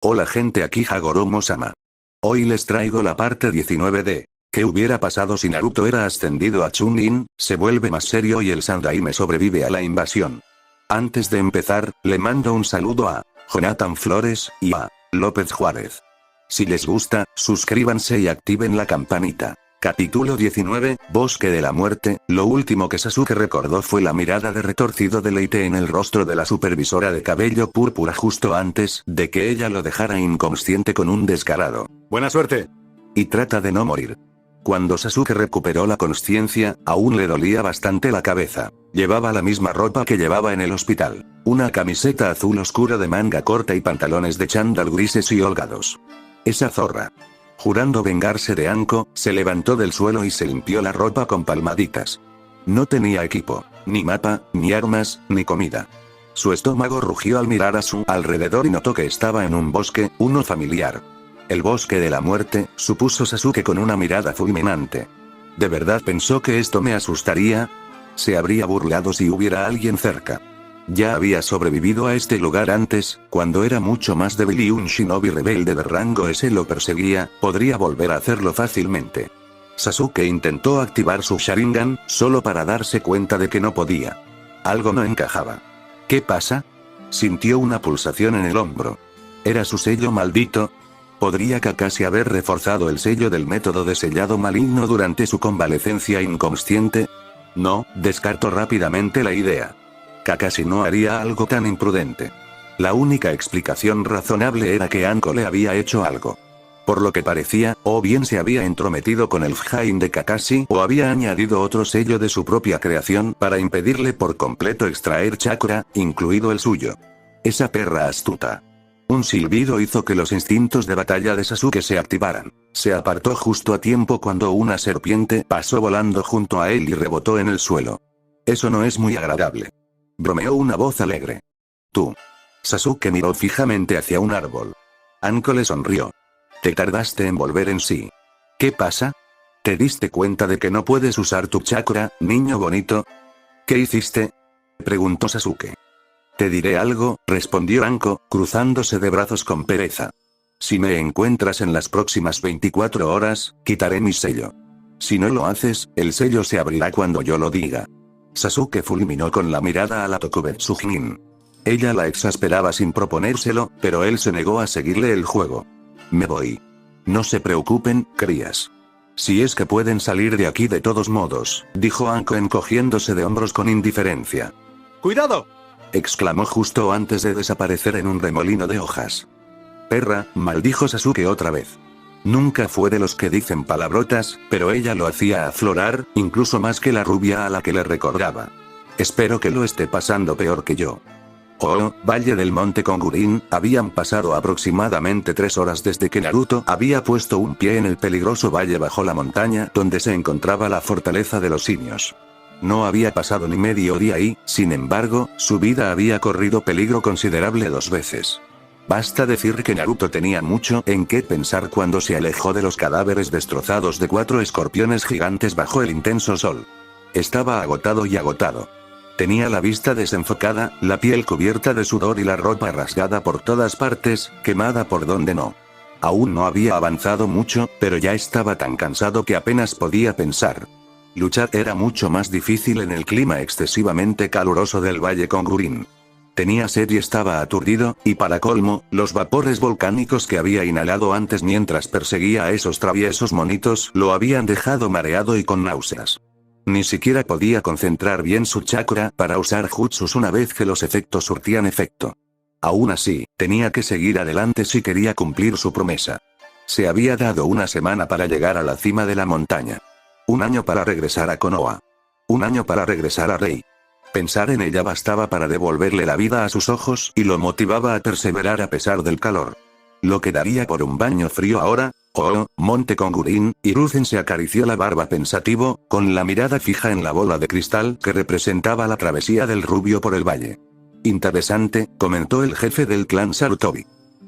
Hola gente, aquí Hagoromo-sama. Hoy les traigo la parte 19 de ¿qué hubiera pasado si Naruto era ascendido a Chunin? Se vuelve más serio y el Sandaime sobrevive a la invasión. Antes de empezar, le mando un saludo a Jonathan Flores y a López Juárez. Si les gusta, suscríbanse y activen la campanita. Capítulo 19, Bosque de la Muerte. Lo último que Sasuke recordó fue la mirada de retorcido deleite en el rostro de la supervisora de cabello púrpura justo antes de que ella lo dejara inconsciente con un descarado «¡Buena suerte!» y trata de no morir. Cuando Sasuke recuperó la consciencia, aún le dolía bastante la cabeza. Llevaba la misma ropa que llevaba en el hospital, una camiseta azul oscura de manga corta y pantalones de chándal grises y holgados. Esa zorra. Jurando vengarse de Anko, se levantó del suelo y se limpió la ropa con palmaditas. No tenía equipo, ni mapa, ni armas, ni comida. Su estómago rugió al mirar a su alrededor y notó que estaba en un bosque, uno familiar. El bosque de la muerte, supuso Sasuke con una mirada fulminante. ¿De verdad pensó que esto me asustaría? Se habría burlado si hubiera alguien cerca. Ya había sobrevivido a este lugar antes, cuando era mucho más débil y un shinobi rebelde de rango S lo perseguía, podría volver a hacerlo fácilmente. Sasuke intentó activar su Sharingan, solo para darse cuenta de que no podía. Algo no encajaba. ¿Qué pasa? Sintió una pulsación en el hombro. ¿Era su sello maldito? ¿Podría Kakashi haber reforzado el sello del método de sellado maligno durante su convalecencia inconsciente? No, descartó rápidamente la idea. Kakashi no haría algo tan imprudente. La única explicación razonable era que Anko le había hecho algo. Por lo que parecía, o bien se había entrometido con el Fhain de Kakashi o había añadido otro sello de su propia creación para impedirle por completo extraer chakra, incluido el suyo. Esa perra astuta. Un silbido hizo que los instintos de batalla de Sasuke se activaran. Se apartó justo a tiempo cuando una serpiente pasó volando junto a él y rebotó en el suelo. Eso no es muy agradable. Bromeó una voz alegre. Tú. Sasuke miró fijamente hacia un árbol. Anko le sonrió. Te tardaste en volver en sí. ¿Qué pasa? ¿Te diste cuenta de que no puedes usar tu chakra, niño bonito? ¿Qué hiciste? Preguntó Sasuke. Te diré algo, respondió Anko, cruzándose de brazos con pereza. Si me encuentras en las próximas 24 horas, quitaré mi sello. Si no lo haces, el sello se abrirá cuando yo lo diga. Sasuke fulminó con la mirada a la Tokubetsu-jin. Ella la exasperaba sin proponérselo, pero él se negó a seguirle el juego. Me voy. No se preocupen, crías. Si es que pueden salir de aquí de todos modos, dijo Anko encogiéndose de hombros con indiferencia. ¡Cuidado!, exclamó justo antes de desaparecer en un remolino de hojas. Perra, maldijo Sasuke otra vez. Nunca fue de los que dicen palabrotas, pero ella lo hacía aflorar, incluso más que la rubia a la que le recordaba. Espero que lo esté pasando peor que yo. Oh, Valle del Monte Kongurin, habían pasado aproximadamente 3 horas desde que Naruto había puesto un pie en el peligroso valle bajo la montaña donde se encontraba la fortaleza de los simios. No había pasado ni medio día y, sin embargo, su vida había corrido peligro considerable 2 veces. Basta decir que Naruto tenía mucho en qué pensar cuando se alejó de los cadáveres destrozados de 4 escorpiones gigantes bajo el intenso sol. Estaba agotado y agotado. Tenía la vista desenfocada, la piel cubierta de sudor y la ropa rasgada por todas partes, quemada por donde no. Aún no había avanzado mucho, pero ya estaba tan cansado que apenas podía pensar. Luchar era mucho más difícil en el clima excesivamente caluroso del Valle Kongurin. Tenía sed y estaba aturdido, y para colmo, los vapores volcánicos que había inhalado antes mientras perseguía a esos traviesos monitos lo habían dejado mareado y con náuseas. Ni siquiera podía concentrar bien su chakra para usar jutsus una vez que los efectos surtían efecto. Aún así, tenía que seguir adelante si quería cumplir su promesa. Se había dado una semana para llegar a la cima de la montaña. 1 año para regresar a Konoha. 1 año para regresar a Rei. Pensar en ella bastaba para devolverle la vida a sus ojos y lo motivaba a perseverar a pesar del calor. Lo que daría por un baño frío ahora. Oh, Monte Kongurin, Hiruzen se acarició la barba pensativo, con la mirada fija en la bola de cristal que representaba la travesía del rubio por el valle. Interesante, comentó el jefe del clan Sarutobi.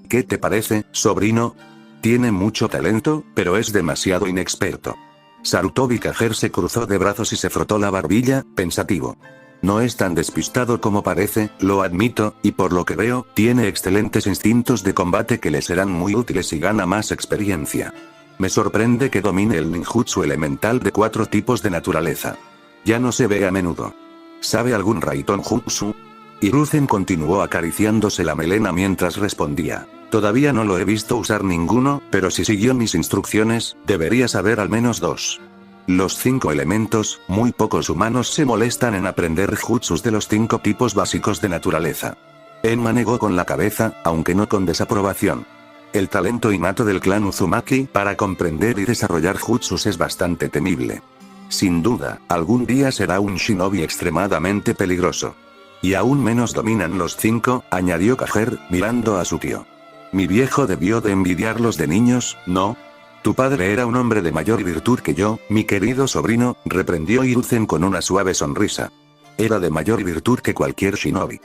¿Qué te parece, sobrino? Tiene mucho talento, pero es demasiado inexperto. Sarutobi Kage se cruzó de brazos y se frotó la barbilla, pensativo. No es tan despistado como parece, lo admito, y por lo que veo, tiene excelentes instintos de combate que le serán muy útiles si gana más experiencia. Me sorprende que domine el ninjutsu elemental de 4 tipos de naturaleza. Ya no se ve a menudo. ¿Sabe algún Raiton Jutsu? Hiruzen continuó acariciándose la melena mientras respondía. Todavía no lo he visto usar ninguno, pero si siguió mis instrucciones, debería saber al menos 2. Los 5 elementos, muy pocos humanos se molestan en aprender jutsus de los 5 tipos básicos de naturaleza. Enma negó con la cabeza, aunque no con desaprobación. El talento innato del clan Uzumaki para comprender y desarrollar jutsus es bastante temible. Sin duda, algún día será un shinobi extremadamente peligroso. Y aún menos dominan los 5, añadió Kager, mirando a su tío. Mi viejo debió de envidiarlos de niños, ¿no? Tu padre era un hombre de mayor virtud que yo, mi querido sobrino, reprendió Hiruzen con una suave sonrisa. Era de mayor virtud que cualquier shinobi.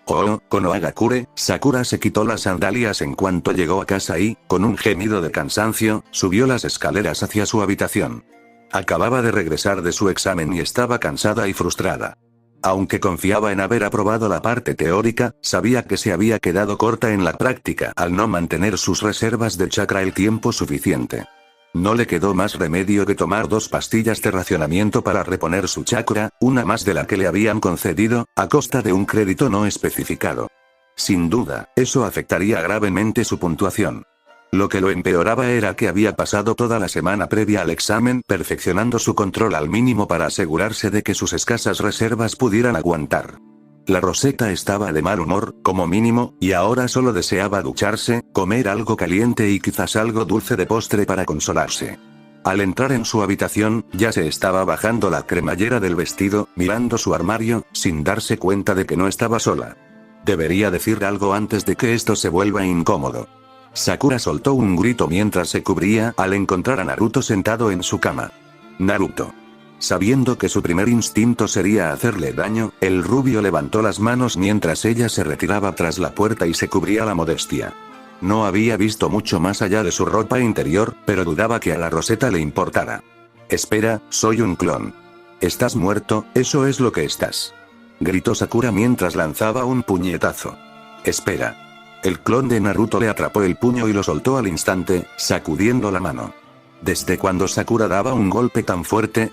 Oh, Konohagakure, Sakura se quitó las sandalias en cuanto llegó a casa y, con un gemido de cansancio, subió las escaleras hacia su habitación. Acababa de regresar de su examen y estaba cansada y frustrada. Aunque confiaba en haber aprobado la parte teórica, sabía que se había quedado corta en la práctica al no mantener sus reservas de chakra el tiempo suficiente. No le quedó más remedio que tomar 2 pastillas de racionamiento para reponer su chakra, una más de la que le habían concedido, a costa de un crédito no especificado. Sin duda, eso afectaría gravemente su puntuación. Lo que lo empeoraba era que había pasado toda la semana previa al examen perfeccionando su control al mínimo para asegurarse de que sus escasas reservas pudieran aguantar. La Rosetta estaba de mal humor, como mínimo, y ahora solo deseaba ducharse, comer algo caliente y quizás algo dulce de postre para consolarse. Al entrar en su habitación, ya se estaba bajando la cremallera del vestido, mirando su armario, sin darse cuenta de que no estaba sola. Debería decir algo antes de que esto se vuelva incómodo. Sakura soltó un grito mientras se cubría al encontrar a Naruto sentado en su cama. Naruto. Sabiendo que su primer instinto sería hacerle daño, el rubio levantó las manos mientras ella se retiraba tras la puerta y se cubría la modestia. No había visto mucho más allá de su ropa interior, pero dudaba que a la Rosetta le importara. Espera, soy un clon. ¿Estás muerto? Eso es lo que estás. Gritó Sakura mientras lanzaba un puñetazo. Espera. El clon de Naruto le atrapó el puño y lo soltó al instante, sacudiendo la mano. ¿Desde cuando Sakura daba un golpe tan fuerte?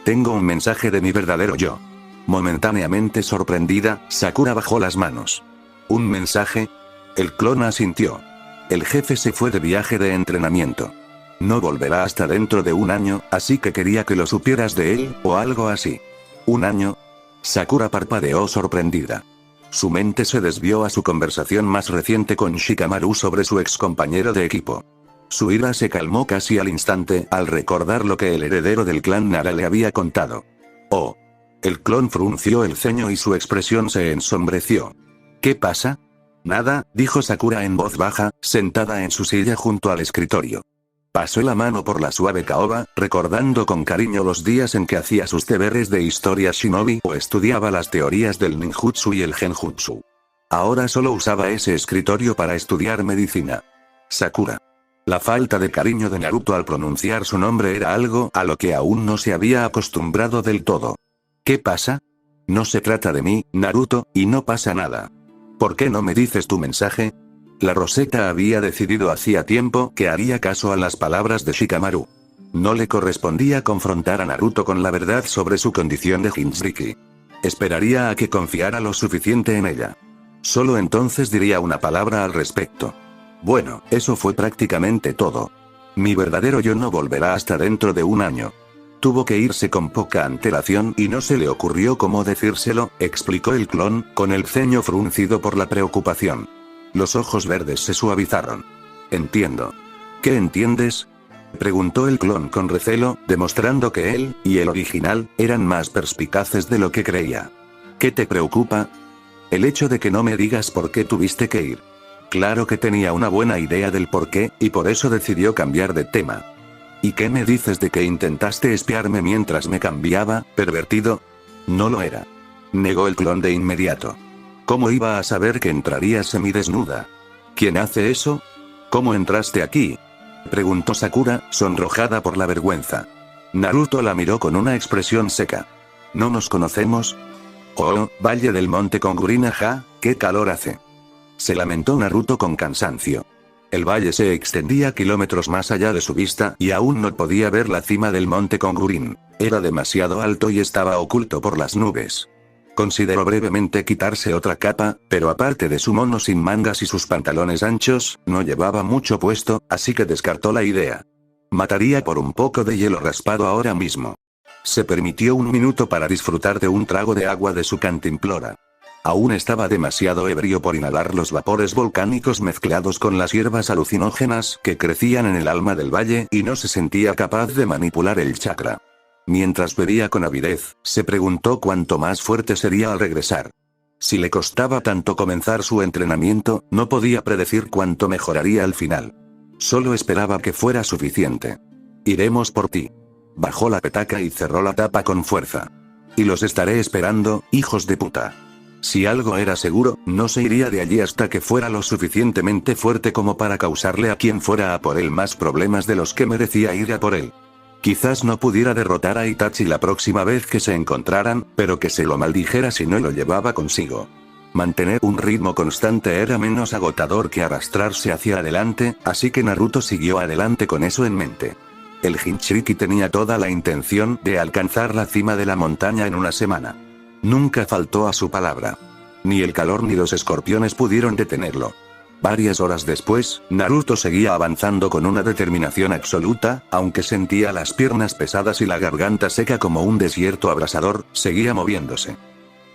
Tengo un mensaje de mi verdadero yo. Momentáneamente sorprendida, Sakura bajó las manos. ¿Un mensaje? El clon asintió. El jefe se fue de viaje de entrenamiento. No volverá hasta dentro de un año, así que quería que lo supieras de él, o algo así. ¿Un año? Sakura parpadeó sorprendida. Su mente se desvió a su conversación más reciente con Shikamaru sobre su ex compañero de equipo. Su ira se calmó casi al instante al recordar lo que el heredero del clan Nara le había contado. Oh. El clon frunció el ceño y su expresión se ensombreció. ¿Qué pasa? Nada, dijo Sakura en voz baja, sentada en su silla junto al escritorio. Pasó la mano por la suave caoba, recordando con cariño los días en que hacía sus deberes de historia shinobi o estudiaba las teorías del ninjutsu y el genjutsu. Ahora solo usaba ese escritorio para estudiar medicina. Sakura. La falta de cariño de Naruto al pronunciar su nombre era algo a lo que aún no se había acostumbrado del todo. ¿Qué pasa? No se trata de mí, Naruto, y no pasa nada. ¿Por qué no me dices tu mensaje? La Rosetta había decidido hacía tiempo que haría caso a las palabras de Shikamaru. No le correspondía confrontar a Naruto con la verdad sobre su condición de Jinchuriki. Esperaría a que confiara lo suficiente en ella. Solo entonces diría una palabra al respecto. Bueno, eso fue prácticamente todo. Mi verdadero yo no volverá hasta dentro de un año. Tuvo que irse con poca antelación y no se le ocurrió cómo decírselo, explicó el clon, con el ceño fruncido por la preocupación. Los ojos verdes se suavizaron. Entiendo. ¿Qué entiendes? Preguntó el clon con recelo, demostrando que él, y el original, eran más perspicaces de lo que creía. ¿Qué te preocupa? El hecho de que no me digas por qué tuviste que ir. Claro que tenía una buena idea del por qué, y por eso decidió cambiar de tema. ¿Y qué me dices de que intentaste espiarme mientras me cambiaba, pervertido? No lo era. Negó el clon de inmediato. ¿Cómo iba a saber que entrarías semidesnuda? ¿Quién hace eso? ¿Cómo entraste aquí? Preguntó Sakura, sonrojada por la vergüenza. Naruto la miró con una expresión seca. ¿No nos conocemos? Oh, Valle del Monte Kongurina ja, qué calor hace. Se lamentó Naruto con cansancio. El valle se extendía kilómetros más allá de su vista y aún no podía ver la cima del monte Kongurin. Era demasiado alto y estaba oculto por las nubes. Consideró brevemente quitarse otra capa, pero aparte de su mono sin mangas y sus pantalones anchos, no llevaba mucho puesto, así que descartó la idea. Mataría por un poco de hielo raspado ahora mismo. Se permitió un minuto para disfrutar de un trago de agua de su cantimplora. Aún estaba demasiado ebrio por inhalar los vapores volcánicos mezclados con las hierbas alucinógenas que crecían en el alma del valle y no se sentía capaz de manipular el chakra. Mientras bebía con avidez, se preguntó cuánto más fuerte sería al regresar. Si le costaba tanto comenzar su entrenamiento, no podía predecir cuánto mejoraría al final. Solo esperaba que fuera suficiente. Iremos por ti. Bajó la petaca y cerró la tapa con fuerza. Y los estaré esperando, hijos de puta. Si algo era seguro, no se iría de allí hasta que fuera lo suficientemente fuerte como para causarle a quien fuera a por él más problemas de los que merecía ir a por él. Quizás no pudiera derrotar a Itachi la próxima vez que se encontraran, pero que se lo maldijera si no lo llevaba consigo. Mantener un ritmo constante era menos agotador que arrastrarse hacia adelante, así que Naruto siguió adelante con eso en mente. El Jinchuriki tenía toda la intención de alcanzar la cima de la montaña en una semana. Nunca faltó a su palabra. Ni el calor ni los escorpiones pudieron detenerlo. Varias horas después, Naruto seguía avanzando con una determinación absoluta, aunque sentía las piernas pesadas y la garganta seca como un desierto abrasador, seguía moviéndose.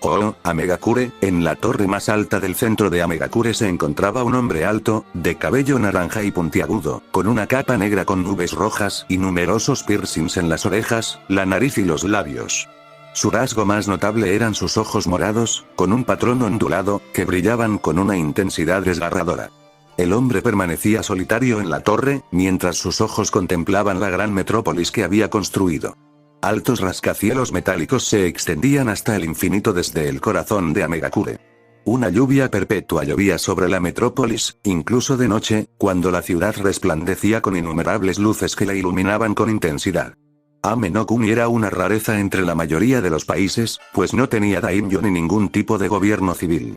Oh, Amegakure, en la torre más alta del centro de Amegakure se encontraba un hombre alto, de cabello naranja y puntiagudo, con una capa negra con nubes rojas y numerosos piercings en las orejas, la nariz y los labios. Su rasgo más notable eran sus ojos morados, con un patrón ondulado, que brillaban con una intensidad desgarradora. El hombre permanecía solitario en la torre, mientras sus ojos contemplaban la gran metrópolis que había construido. Altos rascacielos metálicos se extendían hasta el infinito desde el corazón de Amegakure. Una lluvia perpetua llovía sobre la metrópolis, incluso de noche, cuando la ciudad resplandecía con innumerables luces que la iluminaban con intensidad. Ame no Kuni era una rareza entre la mayoría de los países, pues no tenía daimyo ni ningún tipo de gobierno civil.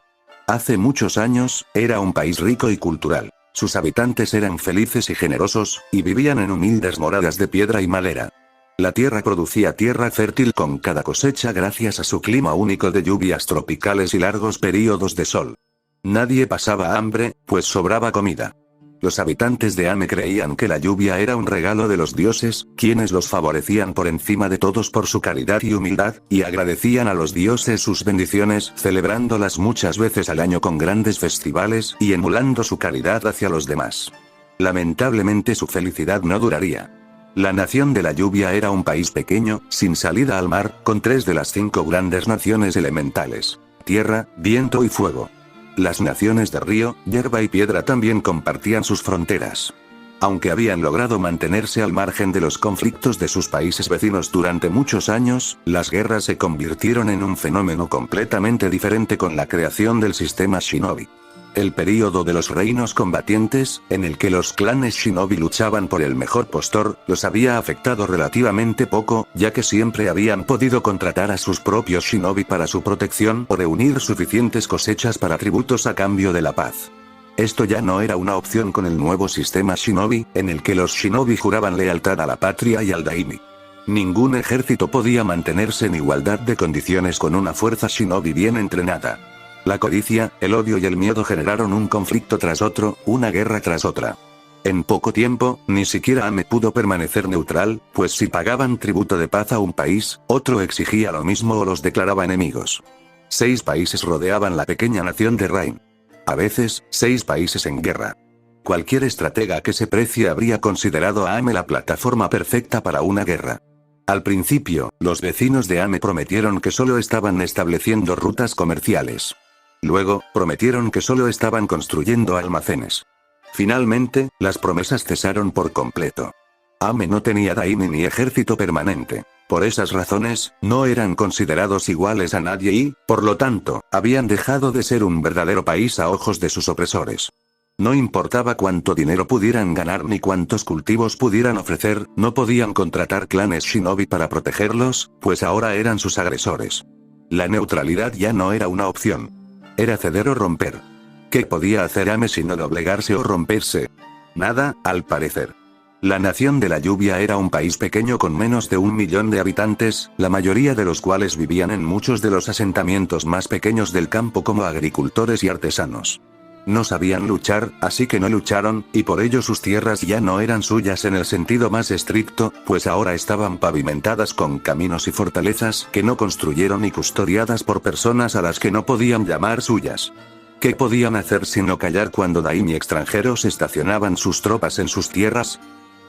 Hace muchos años, era un país rico y cultural. Sus habitantes eran felices y generosos, y vivían en humildes moradas de piedra y madera. La tierra producía tierra fértil con cada cosecha gracias a su clima único de lluvias tropicales y largos períodos de sol. Nadie pasaba hambre, pues sobraba comida. Los habitantes de Ame creían que la lluvia era un regalo de los dioses, quienes los favorecían por encima de todos por su caridad y humildad, y agradecían a los dioses sus bendiciones, celebrándolas muchas veces al año con grandes festivales y emulando su caridad hacia los demás. Lamentablemente su felicidad no duraría. La nación de la lluvia era un país pequeño, sin salida al mar, con 3 de las 5 grandes naciones elementales: tierra, viento y fuego. Las naciones de río, hierba y piedra también compartían sus fronteras. Aunque habían logrado mantenerse al margen de los conflictos de sus países vecinos durante muchos años, las guerras se convirtieron en un fenómeno completamente diferente con la creación del sistema Shinobi. El período de los reinos combatientes, en el que los clanes Shinobi luchaban por el mejor postor, los había afectado relativamente poco, ya que siempre habían podido contratar a sus propios Shinobi para su protección o reunir suficientes cosechas para tributos a cambio de la paz. Esto ya no era una opción con el nuevo sistema Shinobi, en el que los Shinobi juraban lealtad a la patria y al daimi. Ningún ejército podía mantenerse en igualdad de condiciones con una fuerza Shinobi bien entrenada. La codicia, el odio y el miedo generaron un conflicto tras otro, una guerra tras otra. En poco tiempo, ni siquiera Ame pudo permanecer neutral, pues si pagaban tributo de paz a un país, otro exigía lo mismo o los declaraba enemigos. 6 países rodeaban la pequeña nación de Rain. A veces, 6 países en guerra. Cualquier estratega que se precie habría considerado a Ame la plataforma perfecta para una guerra. Al principio, los vecinos de Ame prometieron que solo estaban estableciendo rutas comerciales. Luego, prometieron que solo estaban construyendo almacenes. Finalmente, las promesas cesaron por completo. Ame no tenía daimi ni ejército permanente. Por esas razones, no eran considerados iguales a nadie y, por lo tanto, habían dejado de ser un verdadero país a ojos de sus opresores. No importaba cuánto dinero pudieran ganar ni cuántos cultivos pudieran ofrecer, no podían contratar clanes Shinobi para protegerlos, pues ahora eran sus agresores. La neutralidad ya no era una opción. Era ceder o romper. ¿Qué podía hacer Ame sino doblegarse o romperse? Nada, al parecer. La nación de la lluvia era un país pequeño con menos de 1 millón de habitantes, la mayoría de los cuales vivían en muchos de los asentamientos más pequeños del campo como agricultores y artesanos. No sabían luchar, así que no lucharon, y por ello sus tierras ya no eran suyas en el sentido más estricto, pues ahora estaban pavimentadas con caminos y fortalezas que no construyeron y custodiadas por personas a las que no podían llamar suyas. ¿Qué podían hacer sino callar cuando daimi extranjeros estacionaban sus tropas en sus tierras?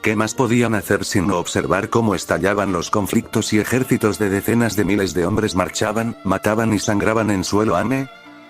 ¿Qué más podían hacer sino observar cómo estallaban los conflictos y ejércitos de decenas de miles de hombres marchaban, mataban y sangraban en suelo Ame?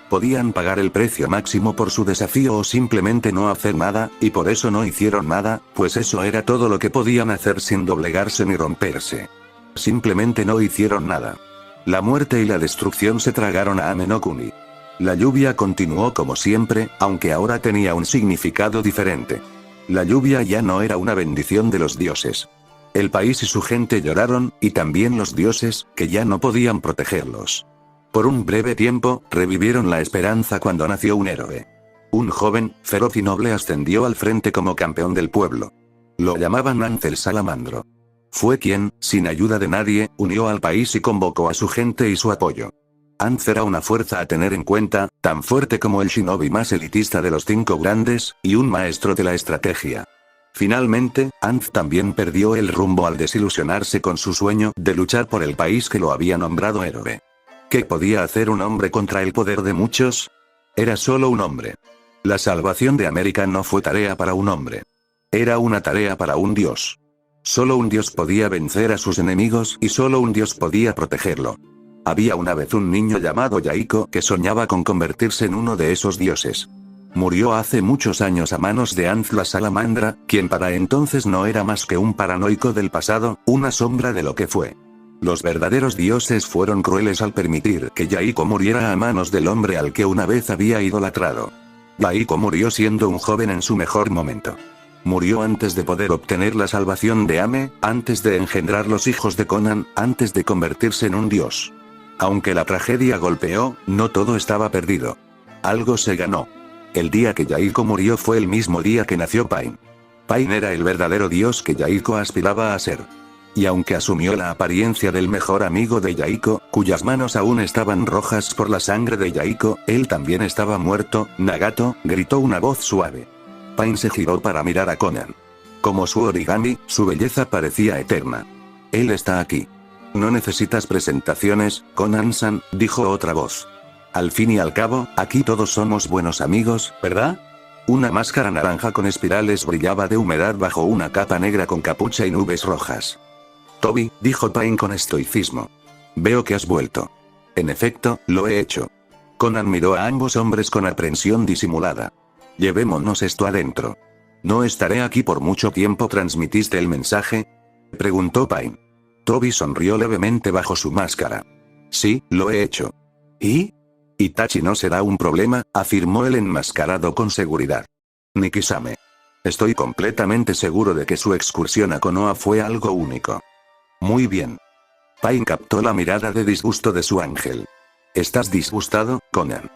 Podían pagar el precio máximo por su desafío o simplemente no hacer nada, y por eso no hicieron nada, pues eso era todo lo que podían hacer sin doblegarse ni romperse. Simplemente no hicieron nada. La muerte y la destrucción se tragaron a Ame no Kuni. La lluvia continuó como siempre, aunque ahora tenía un significado diferente. La lluvia ya no era una bendición de los dioses. El país y su gente lloraron, y también los dioses, que ya no podían protegerlos. Por un breve tiempo, revivieron la esperanza cuando nació un héroe. Un joven, feroz y noble ascendió al frente como campeón del pueblo. Lo llamaban Ansel Salamandro. Fue quien, sin ayuda de nadie, unió al país y convocó a su gente y su apoyo. Anz era una fuerza a tener en cuenta, tan fuerte como el shinobi más elitista de los 5 grandes, y un maestro de la estrategia. Finalmente, Anz también perdió el rumbo al desilusionarse con su sueño de luchar por el país que lo había nombrado héroe. ¿Qué podía hacer un hombre contra el poder de muchos? Era solo un hombre. La salvación de América no fue tarea para un hombre. Era una tarea para un dios. Solo un dios podía vencer a sus enemigos y solo un dios podía protegerlo. Había una vez un niño llamado Yaiko que soñaba con convertirse en uno de esos dioses. Murió hace muchos años a manos de Anz la Salamandra, quien para entonces no era más que un paranoico del pasado, una sombra de lo que fue. Los verdaderos dioses fueron crueles al permitir que Yaiko muriera a manos del hombre al que una vez había idolatrado. Yaiko murió siendo un joven en su mejor momento. Murió antes de poder obtener la salvación de Ame, antes de engendrar los hijos de Conan, antes de convertirse en un dios. Aunque la tragedia golpeó, no todo estaba perdido. Algo se ganó. El día que Yaiko murió fue el mismo día que nació Pain. Pain era el verdadero dios que Yaiko aspiraba a ser. Y aunque asumió la apariencia del mejor amigo de Yaiko, cuyas manos aún estaban rojas por la sangre de Yaiko, él también estaba muerto. Nagato, gritó una voz suave. Pain se giró para mirar a Conan. Como su origami, su belleza parecía eterna. Él está aquí. No necesitas presentaciones, Conan-san, dijo otra voz. Al fin y al cabo, aquí todos somos buenos amigos, ¿verdad? Una máscara naranja con espirales brillaba de humedad bajo una capa negra con capucha y nubes rojas. Toby, dijo Pain con estoicismo. Veo que has vuelto. En efecto, lo he hecho. Conan miró a ambos hombres con aprensión disimulada. Llevémonos esto adentro. No estaré aquí por mucho tiempo, ¿transmitiste el mensaje? Preguntó Pain. Toby sonrió levemente bajo su máscara. Sí, lo he hecho. ¿Y? Itachi no será un problema, afirmó el enmascarado con seguridad. Nikisame. Estoy completamente seguro de que su excursión a Konoha fue algo único. Muy bien. Pain captó la mirada de disgusto de su ángel. ¿Estás disgustado, Conan?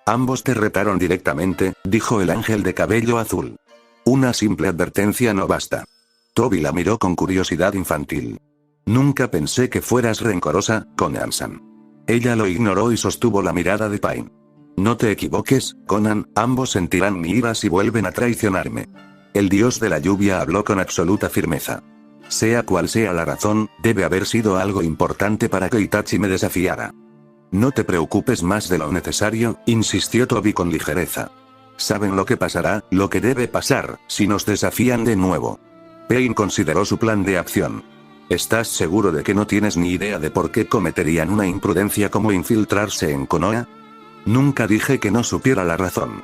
Ambos te retaron directamente, dijo el ángel de cabello azul. Una simple advertencia no basta. Toby la miró con curiosidad infantil. Nunca pensé que fueras rencorosa, Conan-san. Ella lo ignoró y sostuvo la mirada de Pain. No te equivoques, Conan, ambos sentirán mi ira si vuelven a traicionarme. El dios de la lluvia habló con absoluta firmeza. Sea cual sea la razón, debe haber sido algo importante para que Itachi me desafiara. No te preocupes más de lo necesario, insistió Toby con ligereza. Saben lo que pasará, lo que debe pasar, si nos desafían de nuevo. Pain consideró su plan de acción. ¿Estás seguro de que no tienes ni idea de por qué cometerían una imprudencia como infiltrarse en Konoha? Nunca dije que no supiera la razón.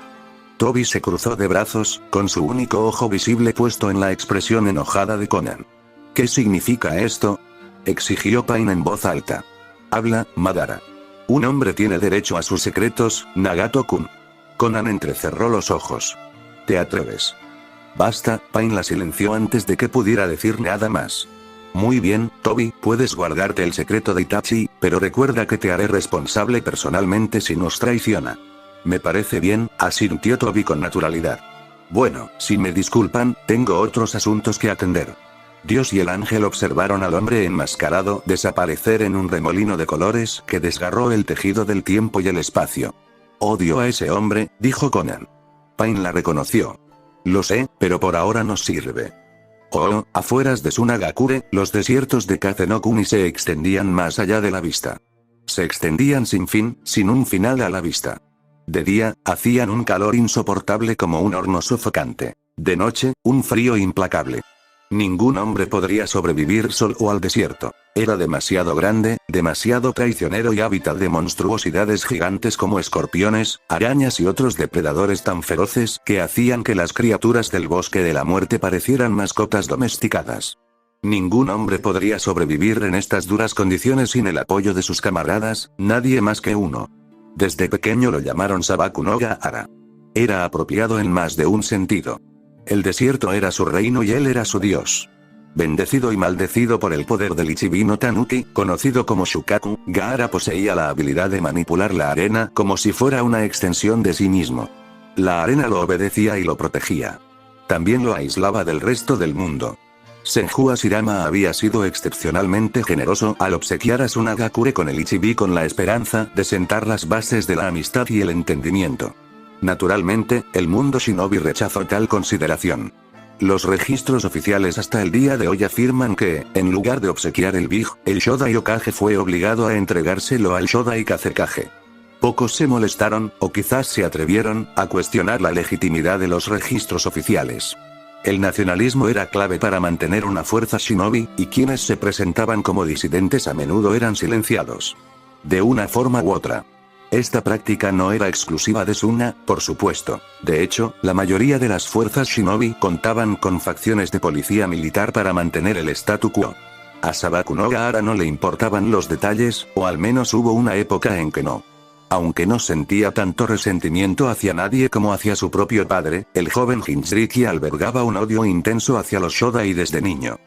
Toby se cruzó de brazos, con su único ojo visible puesto en la expresión enojada de Conan. ¿Qué significa esto? Exigió Pain en voz alta. Habla, Madara. Un hombre tiene derecho a sus secretos, Nagato-kun. Conan entrecerró los ojos. ¿Te atreves? Basta, Pain la silenció antes de que pudiera decir nada más. Muy bien, Tobi, puedes guardarte el secreto de Itachi, pero recuerda que te haré responsable personalmente si nos traiciona. Me parece bien, asintió Tobi con naturalidad. Bueno, si me disculpan, tengo otros asuntos que atender. Dios y el ángel observaron al hombre enmascarado desaparecer en un remolino de colores que desgarró el tejido del tiempo y el espacio. Odio a ese hombre, dijo Conan. Pain la reconoció. Lo sé, pero por ahora nos sirve. Afueras de Sunagakure, los desiertos de Kazenokuni se extendían más allá de la vista. Se extendían sin fin, sin un final a la vista. De día, hacían un calor insoportable como un horno sofocante. De noche, un frío implacable. Ningún hombre podría sobrevivir solo al desierto. Era demasiado grande, demasiado traicionero y hábitat de monstruosidades gigantes como escorpiones, arañas y otros depredadores tan feroces que hacían que las criaturas del bosque de la muerte parecieran mascotas domesticadas. Ningún hombre podría sobrevivir en estas duras condiciones sin el apoyo de sus camaradas, nadie más que uno. Desde pequeño lo llamaron Sabaku no Gaara. Era apropiado en más de un sentido. El desierto era su reino y él era su dios. Bendecido y maldecido por el poder del Ichibi no Tanuki, conocido como Shukaku, Gaara poseía la habilidad de manipular la arena como si fuera una extensión de sí mismo. La arena lo obedecía y lo protegía. También lo aislaba del resto del mundo. Senju Hashirama había sido excepcionalmente generoso al obsequiar a Sunagakure con el Ichibi con la esperanza de sentar las bases de la amistad y el entendimiento. Naturalmente, el mundo shinobi rechazó tal consideración. Los registros oficiales hasta el día de hoy afirman que, en lugar de obsequiar el Big, el Shodai Hokage fue obligado a entregárselo al Shodai Kazekage. Pocos se molestaron, o quizás se atrevieron, a cuestionar la legitimidad de los registros oficiales. El nacionalismo era clave para mantener una fuerza shinobi, y quienes se presentaban como disidentes a menudo eran silenciados. De una forma u otra. Esta práctica no era exclusiva de Suna, por supuesto. De hecho, la mayoría de las fuerzas shinobi contaban con facciones de policía militar para mantener el statu quo. A Sabaku no Gaara no le importaban los detalles, o al menos hubo una época en que no. Aunque no sentía tanto resentimiento hacia nadie como hacia su propio padre, el joven Jinchuriki albergaba un odio intenso hacia los Shodai desde niño.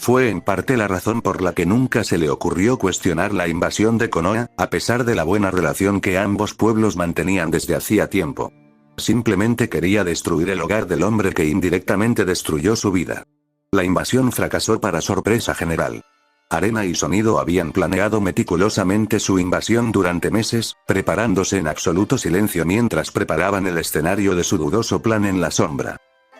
Fue en parte la razón por la que nunca se le ocurrió cuestionar la invasión de Konoha, a pesar de la buena relación que ambos pueblos mantenían desde hacía tiempo. Simplemente quería destruir el hogar del hombre que indirectamente destruyó su vida. La invasión fracasó para sorpresa general. Arena y Sonido habían planeado meticulosamente su invasión durante meses, preparándose en absoluto silencio mientras preparaban el escenario de su dudoso plan en la sombra.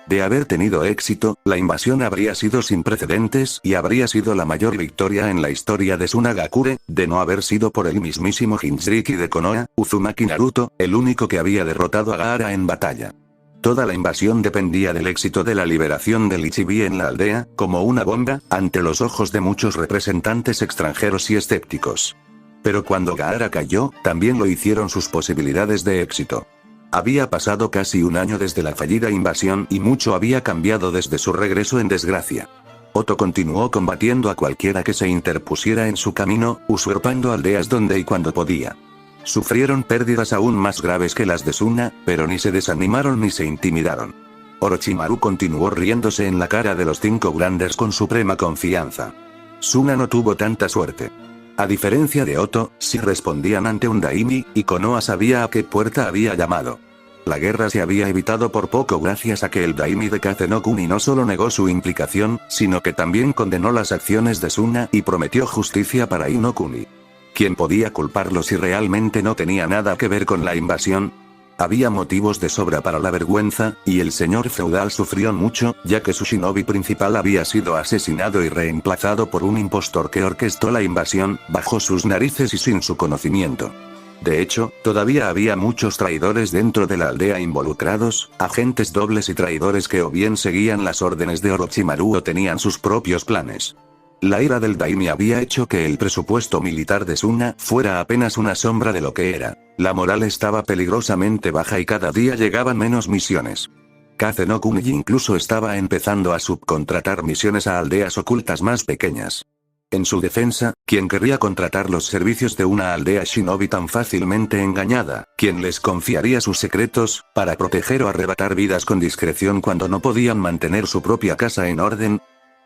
De haber tenido éxito, la invasión habría sido sin precedentes y habría sido la mayor victoria en la historia de Sunagakure, de no haber sido por el mismísimo Jinchuriki de Konoha, Uzumaki Naruto, el único que había derrotado a Gaara en batalla. Toda la invasión dependía del éxito de la liberación del Ichibi en la aldea, como una bomba, ante los ojos de muchos representantes extranjeros y escépticos. Pero cuando Gaara cayó, también lo hicieron sus posibilidades de éxito. Había pasado casi un año desde la fallida invasión y mucho había cambiado desde su regreso en desgracia. Oto continuó combatiendo a cualquiera que se interpusiera en su camino, usurpando aldeas donde y cuando podía. Sufrieron pérdidas aún más graves que las de Suna, pero ni se desanimaron ni se intimidaron. Orochimaru continuó riéndose en la cara de los 5 grandes con suprema confianza. Suna no tuvo tanta suerte. A diferencia de Oto, sí respondían ante un daimi, y Konoha sabía a qué puerta había llamado. La guerra se había evitado por poco gracias a que el daimi de Kazenokuni no solo negó su implicación, sino que también condenó las acciones de Suna y prometió justicia para Inokuni. ¿Quién podía culparlo si realmente no tenía nada que ver con la invasión? Había motivos de sobra para la vergüenza, y el señor feudal sufrió mucho, ya que su shinobi principal había sido asesinado y reemplazado por un impostor que orquestó la invasión, bajo sus narices y sin su conocimiento. De hecho, todavía había muchos traidores dentro de la aldea involucrados, agentes dobles y traidores que o bien seguían las órdenes de Orochimaru o tenían sus propios planes. La ira del daimi había hecho que el presupuesto militar de Suna fuera apenas una sombra de lo que era. La moral estaba peligrosamente baja y cada día llegaban menos misiones. Kazenokuni incluso estaba empezando a subcontratar misiones a aldeas ocultas más pequeñas. En su defensa, ¿quién querría contratar los servicios de una aldea shinobi tan fácilmente engañada? ¿Quién les confiaría sus secretos, para proteger o arrebatar vidas con discreción cuando no podían mantener su propia casa en orden?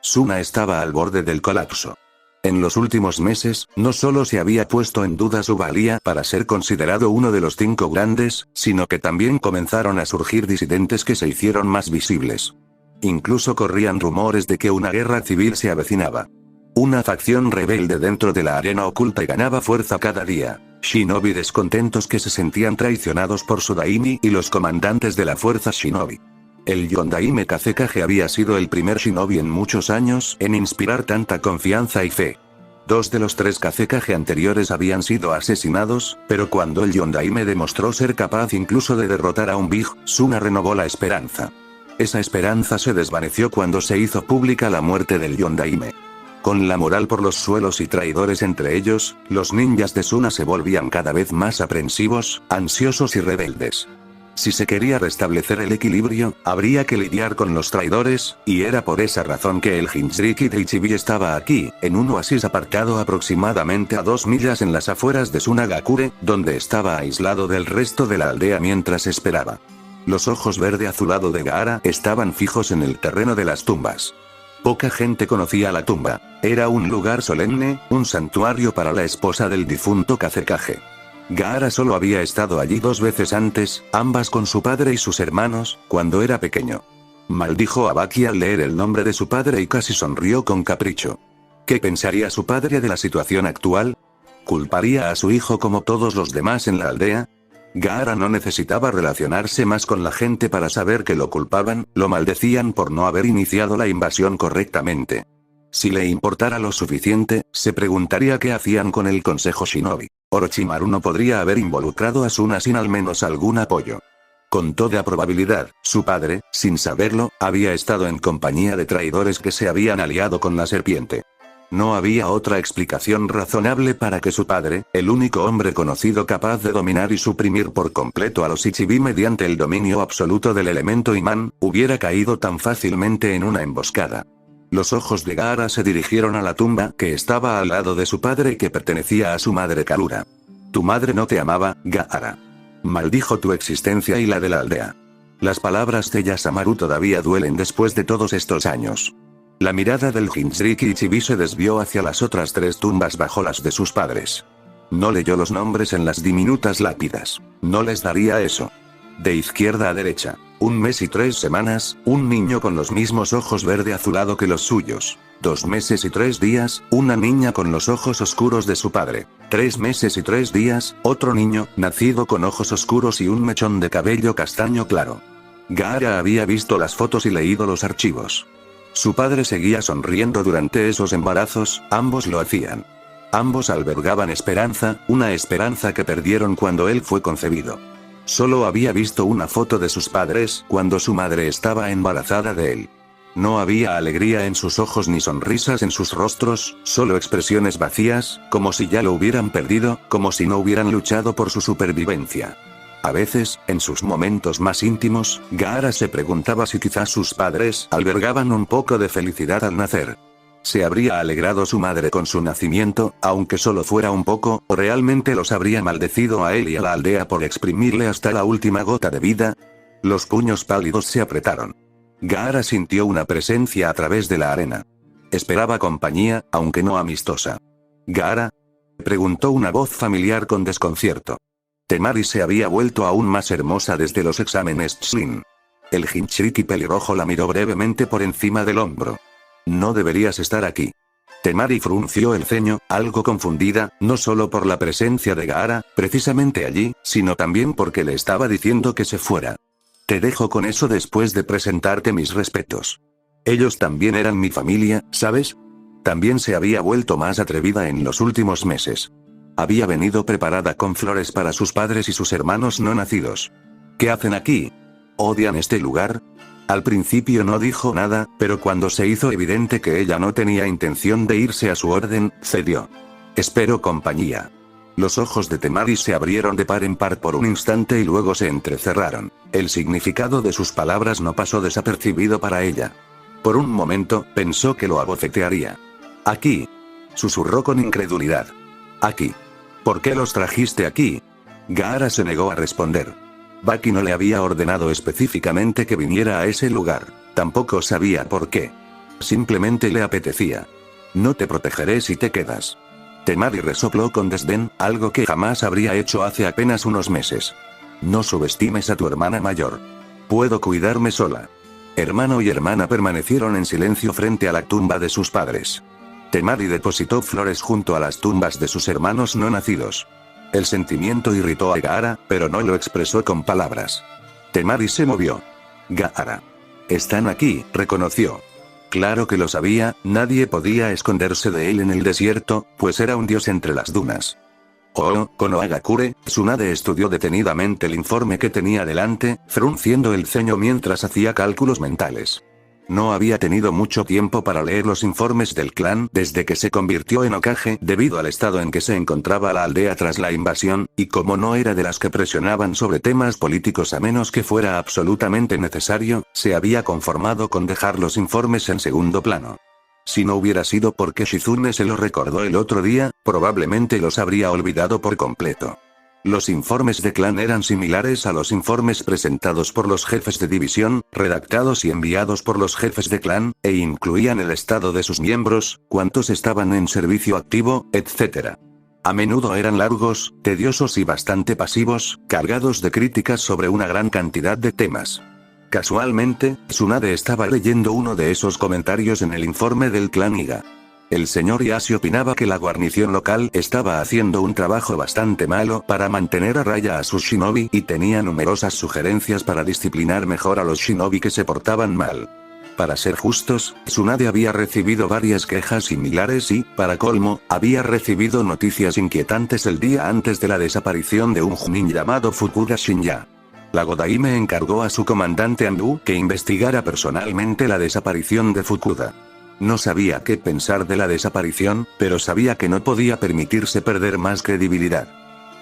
Suna estaba al borde del colapso. En los últimos meses, no solo se había puesto en duda su valía para ser considerado uno de los 5 grandes, sino que también comenzaron a surgir disidentes que se hicieron más visibles. Incluso corrían rumores de que una guerra civil se avecinaba. Una facción rebelde dentro de la arena oculta y ganaba fuerza cada día. Shinobi descontentos que se sentían traicionados por su daimi y los comandantes de la fuerza shinobi. El Yondaime Kazekage había sido el primer shinobi en muchos años en inspirar tanta confianza y fe. 2 de los 3 Kazekage anteriores habían sido asesinados, pero cuando el Yondaime demostró ser capaz incluso de derrotar a un Big, Suna renovó la esperanza. Esa esperanza se desvaneció cuando se hizo pública la muerte del Yondaime. Con la moral por los suelos y traidores entre ellos, los ninjas de Suna se volvían cada vez más aprensivos, ansiosos y rebeldes. Si se quería restablecer el equilibrio, habría que lidiar con los traidores, y era por esa razón que el Jinchuriki de Ichibi estaba aquí, en un oasis apartado aproximadamente a 2 millas en las afueras de Sunagakure, donde estaba aislado del resto de la aldea mientras esperaba. Los ojos verde azulado de Gaara estaban fijos en el terreno de las tumbas. Poca gente conocía la tumba. Era un lugar solemne, un santuario para la esposa del difunto Kazekage. Gaara solo había estado allí 2 veces antes, ambas con su padre y sus hermanos, cuando era pequeño. Maldijo a Baki al leer el nombre de su padre y casi sonrió con capricho. ¿Qué pensaría su padre de la situación actual? ¿Culparía a su hijo como todos los demás en la aldea? Gaara no necesitaba relacionarse más con la gente para saber que lo culpaban, lo maldecían por no haber iniciado la invasión correctamente. Si le importara lo suficiente, se preguntaría qué hacían con el Consejo Shinobi. Orochimaru no podría haber involucrado a Suna sin al menos algún apoyo. Con toda probabilidad, su padre, sin saberlo, había estado en compañía de traidores que se habían aliado con la serpiente. No había otra explicación razonable para que su padre, el único hombre conocido capaz de dominar y suprimir por completo a los Ichibi mediante el dominio absoluto del elemento imán, hubiera caído tan fácilmente en una emboscada. Los ojos de Gaara se dirigieron a la tumba que estaba al lado de su padre y que pertenecía a su madre Karura. Tu madre no te amaba, Gaara. Maldijo tu existencia y la de la aldea. Las palabras de Yasamaru todavía duelen después de todos estos años. La mirada del Jinchuriki Ichibi se desvió hacia las otras 3 tumbas bajo las de sus padres. No leyó los nombres en las diminutas lápidas. No les daría eso. De izquierda a derecha. 1 mes y 3 semanas, un niño con los mismos ojos verde azulado que los suyos. 2 meses y 3 días, una niña con los ojos oscuros de su padre. 3 meses y 3 días, otro niño, nacido con ojos oscuros y un mechón de cabello castaño claro. Gaara había visto las fotos y leído los archivos. Su padre seguía sonriendo durante esos embarazos, ambos lo hacían. Ambos albergaban esperanza, una esperanza que perdieron cuando él fue concebido. Solo había visto una foto de sus padres cuando su madre estaba embarazada de él. No había alegría en sus ojos ni sonrisas en sus rostros, solo expresiones vacías, como si ya lo hubieran perdido, como si no hubieran luchado por su supervivencia. A veces, en sus momentos más íntimos, Gaara se preguntaba si quizás sus padres albergaban un poco de felicidad al nacer. ¿Se habría alegrado su madre con su nacimiento, aunque solo fuera un poco, o realmente los habría maldecido a él y a la aldea por exprimirle hasta la última gota de vida? Los puños pálidos se apretaron. Gaara sintió una presencia a través de la arena. Esperaba compañía, aunque no amistosa. ¿Gaara? Preguntó una voz familiar con desconcierto. Temari se había vuelto aún más hermosa desde los exámenes Chunin. El Jinchuriki pelirrojo la miró brevemente por encima del hombro. No deberías estar aquí. Temari frunció el ceño, algo confundida, no solo por la presencia de Gaara, precisamente allí, sino también porque le estaba diciendo que se fuera. Te dejo con eso después de presentarte mis respetos. Ellos también eran mi familia, ¿sabes? También se había vuelto más atrevida en los últimos meses. Había venido preparada con flores para sus padres y sus hermanos no nacidos. ¿Qué hacen aquí? ¿Odian este lugar? Al principio no dijo nada, pero cuando se hizo evidente que ella no tenía intención de irse a su orden, cedió. Espero compañía. Los ojos de Temari se abrieron de par en par por un instante y luego se entrecerraron. El significado de sus palabras no pasó desapercibido para ella. Por un momento, pensó que lo abofetearía. Aquí. Susurró con incredulidad. Aquí. ¿Por qué los trajiste aquí? Gaara se negó a responder. Baki no le había ordenado específicamente que viniera a ese lugar. Tampoco sabía por qué. Simplemente le apetecía. No te protegeré si te quedas. Temari resopló con desdén, algo que jamás habría hecho hace apenas unos meses. No subestimes a tu hermana mayor. Puedo cuidarme sola. Hermano y hermana permanecieron en silencio frente a la tumba de sus padres. Temari depositó flores junto a las tumbas de sus hermanos no nacidos. El sentimiento irritó a Gaara, pero no lo expresó con palabras. Temari se movió. Gaara. Están aquí, reconoció. Claro que lo sabía, nadie podía esconderse de él en el desierto, pues era un dios entre las dunas. Konohagakure, Tsunade estudió detenidamente el informe que tenía delante, frunciendo el ceño mientras hacía cálculos mentales. No había tenido mucho tiempo para leer los informes del clan desde que se convirtió en Hokage debido al estado en que se encontraba la aldea tras la invasión, y como no era de las que presionaban sobre temas políticos a menos que fuera absolutamente necesario, se había conformado con dejar los informes en segundo plano. Si no hubiera sido porque Shizune se lo recordó el otro día, probablemente los habría olvidado por completo. Los informes de clan eran similares a los informes presentados por los jefes de división, redactados y enviados por los jefes de clan, e incluían el estado de sus miembros, cuántos estaban en servicio activo, etc. A menudo eran largos, tediosos y bastante pasivos, cargados de críticas sobre una gran cantidad de temas. Casualmente, Tsunade estaba leyendo uno de esos comentarios en el informe del clan Iga. El señor Yashi opinaba que la guarnición local estaba haciendo un trabajo bastante malo para mantener a raya a sus shinobi y tenía numerosas sugerencias para disciplinar mejor a los shinobi que se portaban mal. Para ser justos, Tsunade había recibido varias quejas similares y, para colmo, había recibido noticias inquietantes el día antes de la desaparición de un Chunin llamado Fukuda Shinya. La Godaime encargó a su comandante Anbu que investigara personalmente la desaparición de Fukuda. No sabía qué pensar de la desaparición, pero sabía que no podía permitirse perder más credibilidad.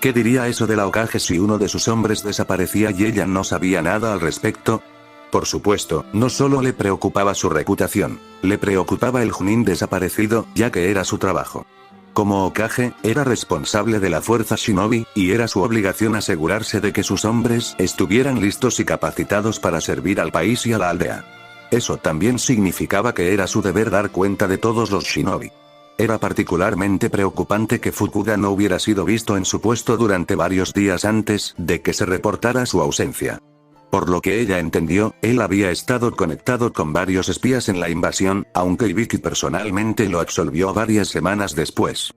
¿Qué diría eso de la Hokage si uno de sus hombres desaparecía y ella no sabía nada al respecto? Por supuesto, no solo le preocupaba su reputación, le preocupaba el Chunin desaparecido, ya que era su trabajo. Como Hokage, era responsable de la fuerza shinobi, y era su obligación asegurarse de que sus hombres estuvieran listos y capacitados para servir al país y a la aldea. Eso también significaba que era su deber dar cuenta de todos los shinobi. Era particularmente preocupante que Fukuda no hubiera sido visto en su puesto durante varios días antes de que se reportara su ausencia. Por lo que ella entendió, él había estado conectado con varios espías en la invasión, aunque Ibiki personalmente lo absolvió varias semanas después.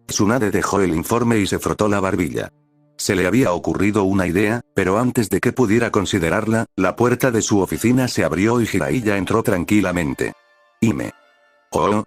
Tsunade dejó el informe y se frotó la barbilla. Se le había ocurrido una idea, pero antes de que pudiera considerarla, la puerta de su oficina se abrió y Jiraiya entró tranquilamente.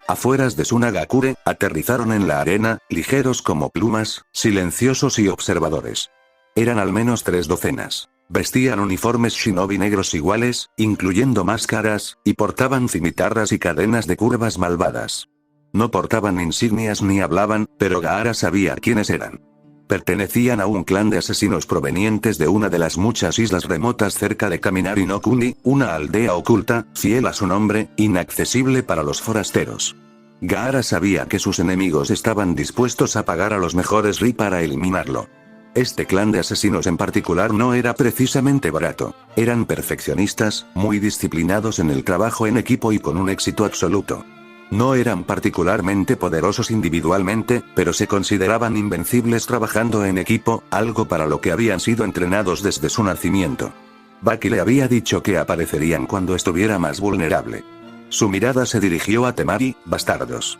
Afueras de Tsunagakure, aterrizaron en la arena, ligeros como plumas, silenciosos y observadores. Eran al menos 3 docenas. Vestían uniformes shinobi negros iguales, incluyendo máscaras, y portaban cimitarras y cadenas de curvas malvadas. No portaban insignias ni hablaban, pero Gaara sabía quiénes eran. Pertenecían a un clan de asesinos provenientes de una de las muchas islas remotas cerca de Kaminari no Kuni, una aldea oculta, fiel a su nombre, inaccesible para los forasteros. Gaara sabía que sus enemigos estaban dispuestos a pagar a los mejores Ri para eliminarlo. Este clan de asesinos en particular no era precisamente barato. Eran perfeccionistas, muy disciplinados en el trabajo en equipo y con un éxito absoluto. No eran particularmente poderosos individualmente, pero se consideraban invencibles trabajando en equipo, algo para lo que habían sido entrenados desde su nacimiento. Baki le había dicho que aparecerían cuando estuviera más vulnerable. Su mirada se dirigió a Temari, bastardos.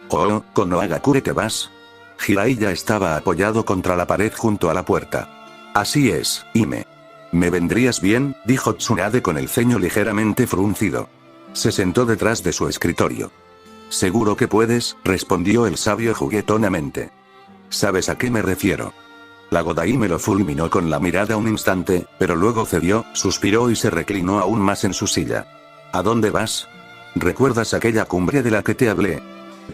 Konohagakure, ¿te vas? Jiraiya estaba apoyado contra la pared junto a la puerta. Así es, Hime. ¿Me vendrías bien?, dijo Tsunade con el ceño ligeramente fruncido. Se sentó detrás de su escritorio. Seguro que puedes, respondió el sabio juguetonamente. ¿Sabes a qué me refiero? La Godaime lo fulminó con la mirada un instante, pero luego cedió, suspiró y se reclinó aún más en su silla. ¿A dónde vas? ¿Recuerdas aquella cumbre de la que te hablé?,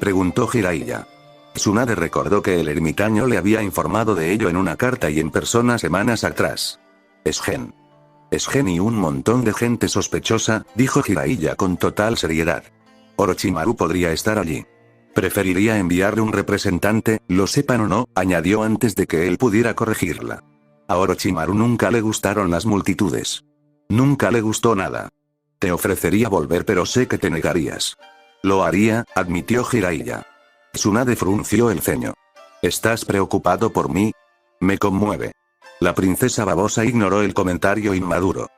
preguntó Jiraiya. Tsunade recordó que el ermitaño le había informado de ello en una carta y en persona semanas atrás. Es Gen y un montón de gente sospechosa, dijo Jiraiya con total seriedad. Orochimaru podría estar allí. Preferiría enviarle un representante, lo sepan o no, añadió antes de que él pudiera corregirla. A Orochimaru nunca le gustaron las multitudes. Nunca le gustó nada. Te ofrecería volver, pero sé que te negarías. Lo haría, admitió Jiraiya. Tsunade frunció el ceño. ¿Estás preocupado por mí? Me conmueve. La princesa babosa ignoró el comentario inmaduro.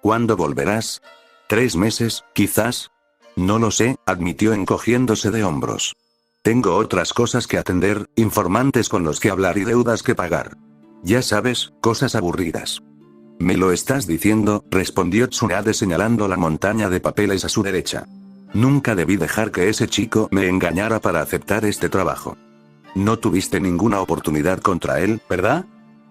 ¿Cuándo volverás? 3 meses, quizás. No lo sé, admitió encogiéndose de hombros. Tengo otras cosas que atender, informantes con los que hablar y deudas que pagar. Ya sabes, cosas aburridas. ¿Me lo estás diciendo?, respondió Tsunade señalando la montaña de papeles a su derecha. Nunca debí dejar que ese chico me engañara para aceptar este trabajo. No tuviste ninguna oportunidad contra él, ¿verdad?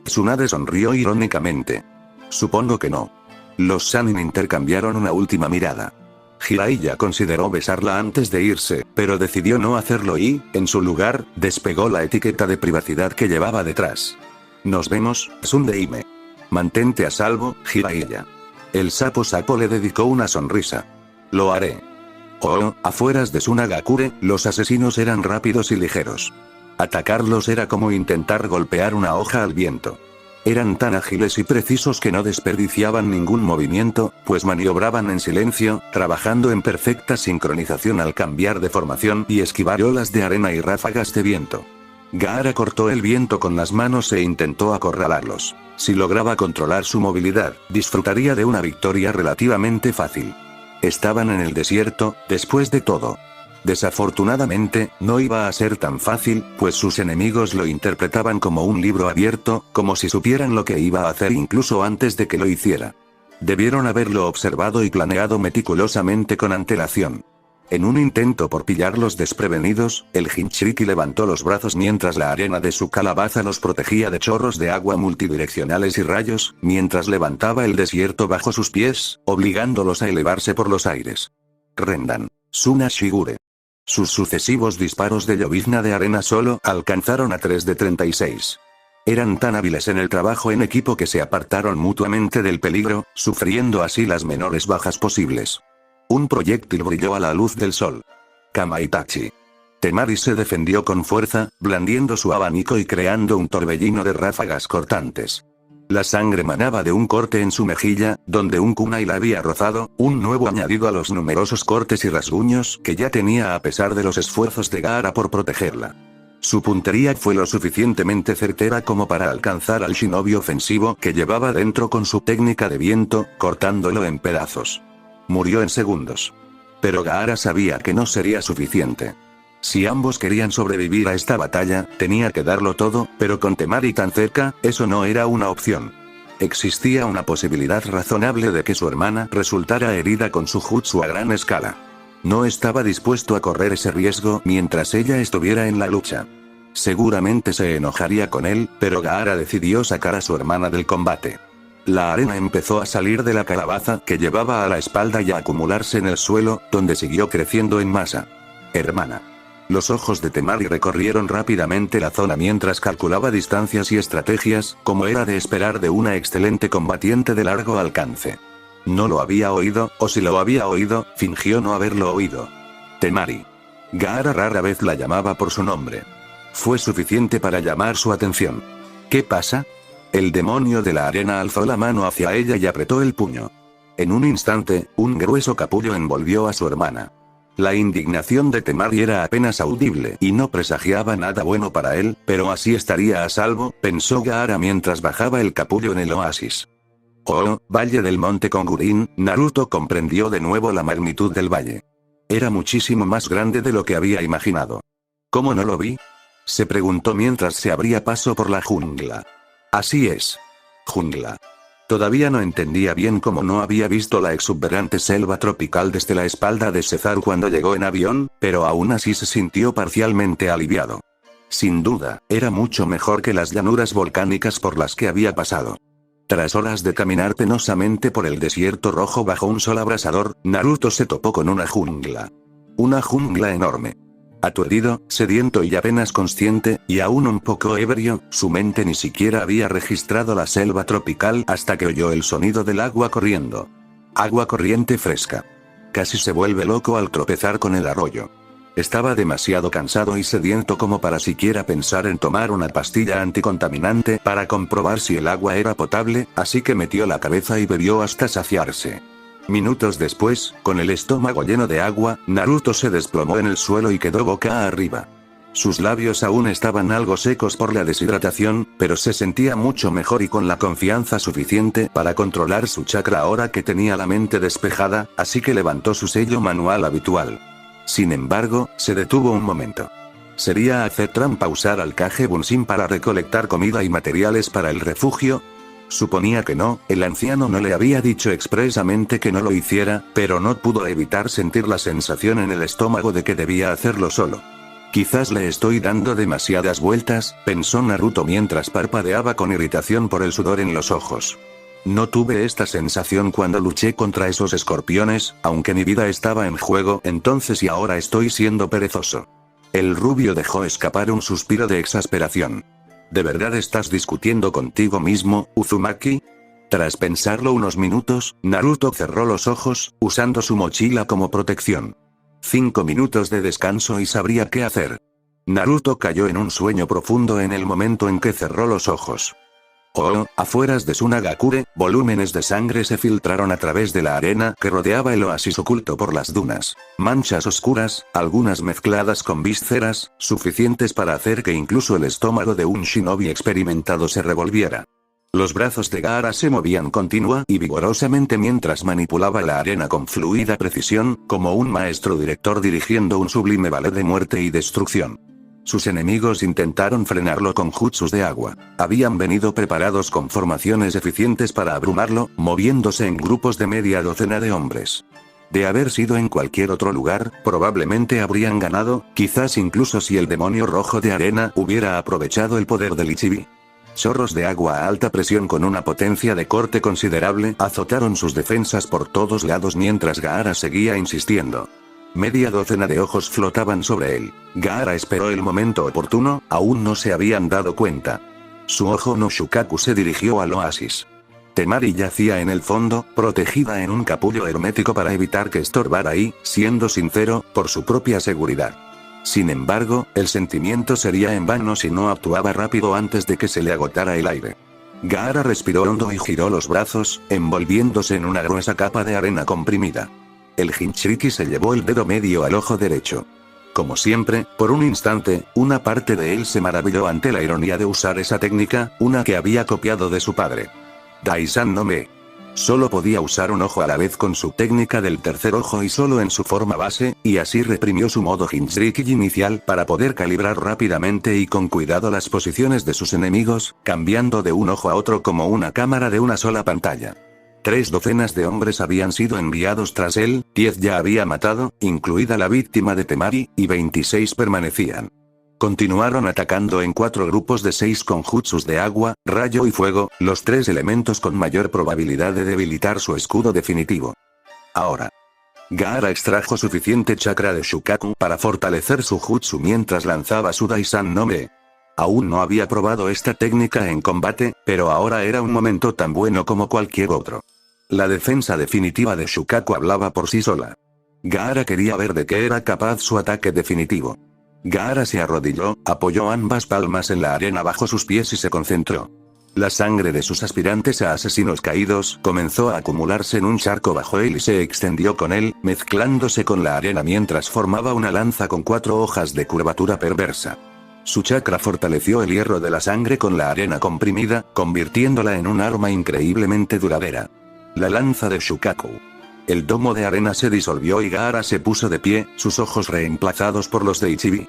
Tsunade sonrió irónicamente. Supongo que no. Los Sannin intercambiaron una última mirada. Jiraiya consideró besarla antes de irse, pero decidió no hacerlo y, en su lugar, despegó la etiqueta de privacidad que llevaba detrás. Nos vemos, Tsundeime. Mantente a salvo, Jiraiya. El sapo le dedicó una sonrisa. Lo haré. Afueras de Sunagakure, los asesinos eran rápidos y ligeros. Atacarlos era como intentar golpear una hoja al viento. Eran tan ágiles y precisos que no desperdiciaban ningún movimiento, pues maniobraban en silencio, trabajando en perfecta sincronización al cambiar de formación y esquivar olas de arena y ráfagas de viento. Gaara cortó el viento con las manos e intentó acorralarlos. Si lograba controlar su movilidad, disfrutaría de una victoria relativamente fácil. Estaban en el desierto, después de todo. Desafortunadamente, no iba a ser tan fácil, pues sus enemigos lo interpretaban como un libro abierto, como si supieran lo que iba a hacer incluso antes de que lo hiciera. Debieron haberlo observado y planeado meticulosamente con antelación. En un intento por pillarlos desprevenidos, el Jinchuriki levantó los brazos mientras la arena de su calabaza los protegía de chorros de agua multidireccionales y rayos, mientras levantaba el desierto bajo sus pies, obligándolos a elevarse por los aires. Rendan. Suna Shigure. Sus sucesivos disparos de llovizna de arena solo alcanzaron a 3 de 36. Eran tan hábiles en el trabajo en equipo que se apartaron mutuamente del peligro, sufriendo así las menores bajas posibles. Un proyectil brilló a la luz del sol. Kamaitachi. Temari se defendió con fuerza, blandiendo su abanico y creando un torbellino de ráfagas cortantes. La sangre manaba de un corte en su mejilla, donde un kunai la había rozado, un nuevo añadido a los numerosos cortes y rasguños que ya tenía a pesar de los esfuerzos de Gaara por protegerla. Su puntería fue lo suficientemente certera como para alcanzar al shinobi ofensivo que llevaba dentro con su técnica de viento, cortándolo en pedazos. Murió en segundos. Pero Gaara sabía que no sería suficiente. Si ambos querían sobrevivir a esta batalla, tenía que darlo todo, pero con Temari tan cerca, eso no era una opción. Existía una posibilidad razonable de que su hermana resultara herida con su jutsu a gran escala. No estaba dispuesto a correr ese riesgo mientras ella estuviera en la lucha. Seguramente se enojaría con él, pero Gaara decidió sacar a su hermana del combate. La arena empezó a salir de la calabaza que llevaba a la espalda y a acumularse en el suelo, donde siguió creciendo en masa. Hermana. Los ojos de Temari recorrieron rápidamente la zona mientras calculaba distancias y estrategias, como era de esperar de una excelente combatiente de largo alcance. No lo había oído, o si lo había oído, fingió no haberlo oído. Temari. Gaara rara vez la llamaba por su nombre. Fue suficiente para llamar su atención. ¿Qué pasa? El demonio de la arena alzó la mano hacia ella y apretó el puño. En un instante, un grueso capullo envolvió a su hermana. La indignación de Temari era apenas audible y no presagiaba nada bueno para él, pero así estaría a salvo, pensó Gaara mientras bajaba el capullo en el oasis. Valle del Monte Kongurin, Naruto comprendió de nuevo la magnitud del valle. Era muchísimo más grande de lo que había imaginado. ¿Cómo no lo vi?, se preguntó mientras se abría paso por la jungla. Así es. Jungla. Todavía no entendía bien cómo no había visto la exuberante selva tropical desde la espalda de César cuando llegó en avión, pero aún así se sintió parcialmente aliviado. Sin duda, era mucho mejor que las llanuras volcánicas por las que había pasado. Tras horas de caminar penosamente por el desierto rojo bajo un sol abrasador, Naruto se topó con una jungla. Una jungla enorme. Aturdido, sediento y apenas consciente, y aún un poco ebrio, su mente ni siquiera había registrado la selva tropical hasta que oyó el sonido del agua corriendo. Agua corriente fresca. Casi se vuelve loco al tropezar con el arroyo. Estaba demasiado cansado y sediento como para siquiera pensar en tomar una pastilla anticontaminante para comprobar si el agua era potable, así que metió la cabeza y bebió hasta saciarse. Minutos después, con el estómago lleno de agua, Naruto se desplomó en el suelo y quedó boca arriba. Sus labios aún estaban algo secos por la deshidratación, pero se sentía mucho mejor y con la confianza suficiente para controlar su chakra ahora que tenía la mente despejada, así que levantó su sello manual habitual. Sin embargo, se detuvo un momento. ¿Sería hacer trampa usar al Kage Bunshin para recolectar comida y materiales para el refugio? Suponía que no, el anciano no le había dicho expresamente que no lo hiciera, pero no pudo evitar sentir la sensación en el estómago de que debía hacerlo solo. Quizás le estoy dando demasiadas vueltas, pensó Naruto mientras parpadeaba con irritación por el sudor en los ojos. No tuve esta sensación cuando luché contra esos escorpiones, aunque mi vida estaba en juego entonces y ahora estoy siendo perezoso. El rubio dejó escapar un suspiro de exasperación. ¿De verdad estás discutiendo contigo mismo, Uzumaki? Tras pensarlo unos minutos, Naruto cerró los ojos, usando su mochila como protección. 5 minutos de descanso y sabría qué hacer. Naruto cayó en un sueño profundo en el momento en que cerró los ojos. Afueras de Sunagakure, volúmenes de sangre se filtraron a través de la arena que rodeaba el oasis oculto por las dunas. Manchas oscuras, algunas mezcladas con vísceras, suficientes para hacer que incluso el estómago de un shinobi experimentado se revolviera. Los brazos de Gaara se movían continua y vigorosamente mientras manipulaba la arena con fluida precisión, como un maestro director dirigiendo un sublime ballet de muerte y destrucción. Sus enemigos intentaron frenarlo con jutsus de agua. Habían venido preparados con formaciones eficientes para abrumarlo, moviéndose en grupos de media docena de hombres. De haber sido en cualquier otro lugar, probablemente habrían ganado, quizás incluso si el demonio rojo de arena hubiera aprovechado el poder del Ichibi. Chorros de agua a alta presión con una potencia de corte considerable azotaron sus defensas por todos lados mientras Gaara seguía insistiendo. Media docena de ojos flotaban sobre él. Gaara esperó el momento oportuno, aún no se habían dado cuenta. Su ojo no Shukaku se dirigió al oasis. Temari yacía en el fondo, protegida en un capullo hermético para evitar que estorbara ahí, siendo sincero, por su propia seguridad. Sin embargo, el sentimiento sería en vano si no actuaba rápido antes de que se le agotara el aire. Gaara respiró hondo y giró los brazos, envolviéndose en una gruesa capa de arena comprimida. El Jinchuriki se llevó el dedo medio al ojo derecho. Como siempre, por un instante, una parte de él se maravilló ante la ironía de usar esa técnica, una que había copiado de su padre. Daisan no me. Solo podía usar un ojo a la vez con su técnica del tercer ojo y solo en su forma base, y así reprimió su modo Jinchuriki inicial para poder calibrar rápidamente y con cuidado las posiciones de sus enemigos, cambiando de un ojo a otro como una cámara de una sola pantalla. 3 docenas de hombres habían sido enviados tras él, 10 ya había matado, incluida la víctima de Temari, y 26 permanecían. Continuaron atacando en 4 grupos de 6 con jutsus de agua, rayo y fuego, los 3 elementos con mayor probabilidad de debilitar su escudo definitivo. Ahora. Gaara extrajo suficiente chakra de Shukaku para fortalecer su jutsu mientras lanzaba su Daisan no Me. Aún no había probado esta técnica en combate, pero ahora era un momento tan bueno como cualquier otro. La defensa definitiva de Shukaku hablaba por sí sola. Gaara quería ver de qué era capaz su ataque definitivo. Gaara se arrodilló, apoyó ambas palmas en la arena bajo sus pies y se concentró. La sangre de sus aspirantes a asesinos caídos comenzó a acumularse en un charco bajo él y se extendió con él, mezclándose con la arena mientras formaba una lanza con 4 hojas de curvatura perversa. Su chakra fortaleció el hierro de la sangre con la arena comprimida, convirtiéndola en un arma increíblemente duradera. La lanza de Shukaku. El domo de arena se disolvió y Gaara se puso de pie, sus ojos reemplazados por los de Ichibi.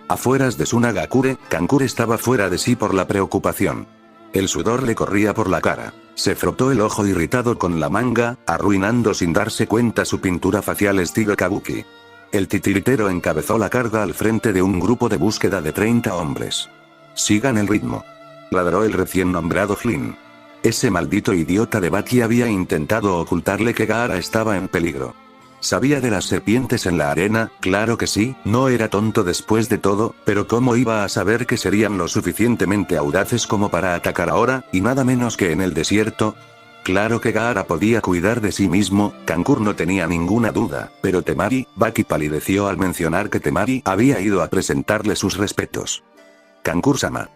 Afueras de Sunagakure, Kankure estaba fuera de sí por la preocupación. El sudor le corría por la cara. Se frotó el ojo irritado con la manga, arruinando sin darse cuenta su pintura facial estilo kabuki. El titiritero encabezó la carga al frente de un grupo de búsqueda de 30 hombres. Sigan el ritmo. Ladró el recién nombrado Flynn. Ese maldito idiota de Baki había intentado ocultarle que Gaara estaba en peligro. ¿Sabía de las serpientes en la arena? Claro que sí, no era tonto después de todo, pero ¿cómo iba a saber que serían lo suficientemente audaces como para atacar ahora, y nada menos que en el desierto? Claro que Gaara podía cuidar de sí mismo, Kankure no tenía ninguna duda, pero Temari, Baki palideció al mencionar que Temari había ido a presentarle sus respetos. Kankure-sama.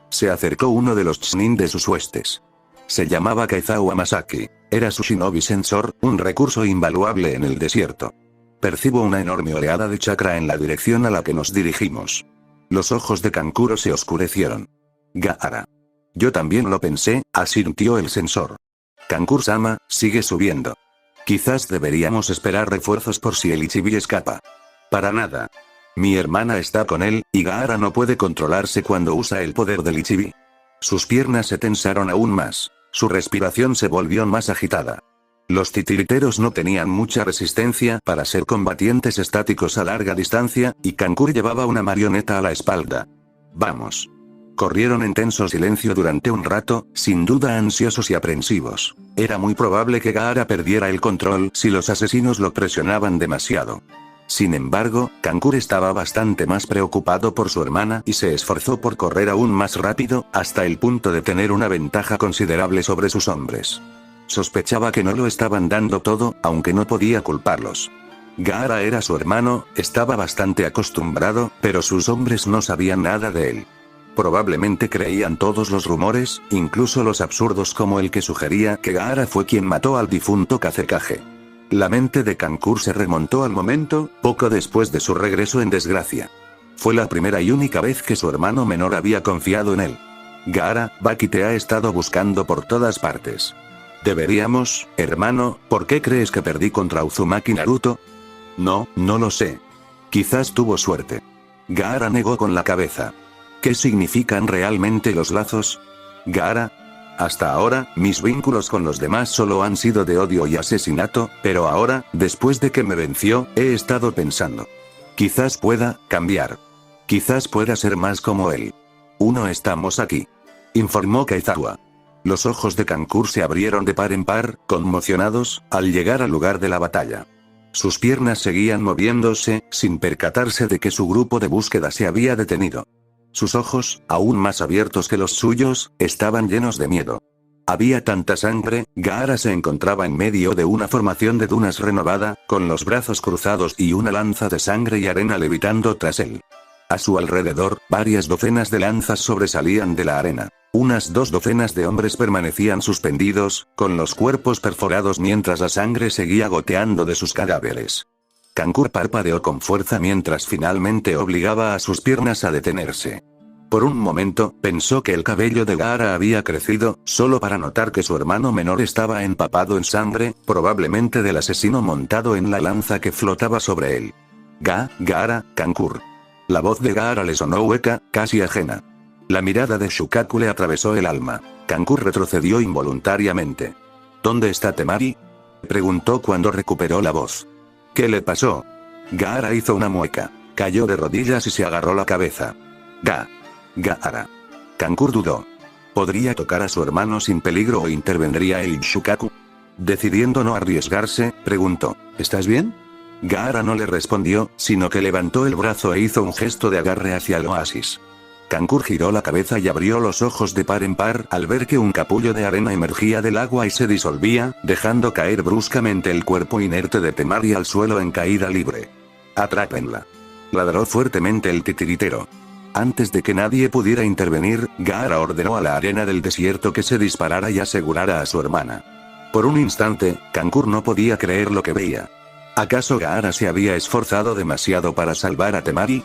Se acercó uno de los Chunin de sus huestes. Se llamaba Kaizawa Masaki. Era su Shinobi Sensor, un recurso invaluable en el desierto. Percibo una enorme oleada de chakra en la dirección a la que nos dirigimos. Los ojos de Kankuro se oscurecieron. Gaara. Yo también lo pensé, asintió el sensor. Kankuro-sama, sigue subiendo. Quizás deberíamos esperar refuerzos por si el Ichibi escapa. Para nada. Mi hermana está con él, y Gaara no puede controlarse cuando usa el poder del Ichibi. Sus piernas se tensaron aún más. Su respiración se volvió más agitada. Los titiriteros no tenían mucha resistencia para ser combatientes estáticos a larga distancia, y Kankuro llevaba una marioneta a la espalda. Vamos. Corrieron en tenso silencio durante un rato, sin duda ansiosos y aprensivos. Era muy probable que Gaara perdiera el control si los asesinos lo presionaban demasiado. Sin embargo, Kankuro estaba bastante más preocupado por su hermana y se esforzó por correr aún más rápido, hasta el punto de tener una ventaja considerable sobre sus hombres. Sospechaba que no lo estaban dando todo, aunque no podía culparlos. Gaara era su hermano, estaba bastante acostumbrado, pero sus hombres no sabían nada de él. Probablemente creían todos los rumores, incluso los absurdos como el que sugería que Gaara fue quien mató al difunto Kazekage. La mente de Kankuro se remontó al momento, poco después de su regreso en desgracia. Fue la primera y única vez que su hermano menor había confiado en él. Gaara, Baki te ha estado buscando por todas partes. Deberíamos, hermano, ¿por qué crees que perdí contra Uzumaki Naruto? No, no lo sé. Quizás tuvo suerte. Gaara negó con la cabeza. ¿Qué significan realmente los lazos? Gaara. Hasta ahora, mis vínculos con los demás solo han sido de odio y asesinato, pero ahora, después de que me venció, he estado pensando. Quizás pueda cambiar. Quizás pueda ser más como él. Estamos aquí. Informó Kaizawa. Los ojos de Kankuro se abrieron de par en par, conmocionados, al llegar al lugar de la batalla. Sus piernas seguían moviéndose, sin percatarse de que su grupo de búsqueda se había detenido. Sus ojos, aún más abiertos que los suyos, estaban llenos de miedo. Había tanta sangre, Gaara se encontraba en medio de una formación de dunas renovada, con los brazos cruzados y una lanza de sangre y arena levitando tras él. A su alrededor, varias docenas de lanzas sobresalían de la arena. Unas 2 docenas de hombres permanecían suspendidos, con los cuerpos perforados mientras la sangre seguía goteando de sus cadáveres. Kankuro parpadeó con fuerza mientras finalmente obligaba a sus piernas a detenerse. Por un momento, pensó que el cabello de Gaara había crecido, solo para notar que su hermano menor estaba empapado en sangre, probablemente del asesino montado en la lanza que flotaba sobre él. Gaara, Kankuro. La voz de Gaara le sonó hueca, casi ajena. La mirada de Shukaku le atravesó el alma. Kankuro retrocedió involuntariamente. ¿Dónde está Temari? Preguntó cuando recuperó la voz. ¿Qué le pasó? Gaara hizo una mueca. Cayó de rodillas y se agarró la cabeza. Gaara. Kankuro dudó. ¿Podría tocar a su hermano sin peligro o intervendría el Shukaku? Decidiendo no arriesgarse, preguntó. ¿Estás bien? Gaara no le respondió, sino que levantó el brazo e hizo un gesto de agarre hacia el oasis. Kankuro giró la cabeza y abrió los ojos de par en par al ver que un capullo de arena emergía del agua y se disolvía, dejando caer bruscamente el cuerpo inerte de Temari al suelo en caída libre. «Atrápenla», ladró fuertemente el titiritero. Antes de que nadie pudiera intervenir, Gaara ordenó a la arena del desierto que se disparara y asegurara a su hermana. Por un instante, Kankuro no podía creer lo que veía. ¿Acaso Gaara se había esforzado demasiado para salvar a Temari?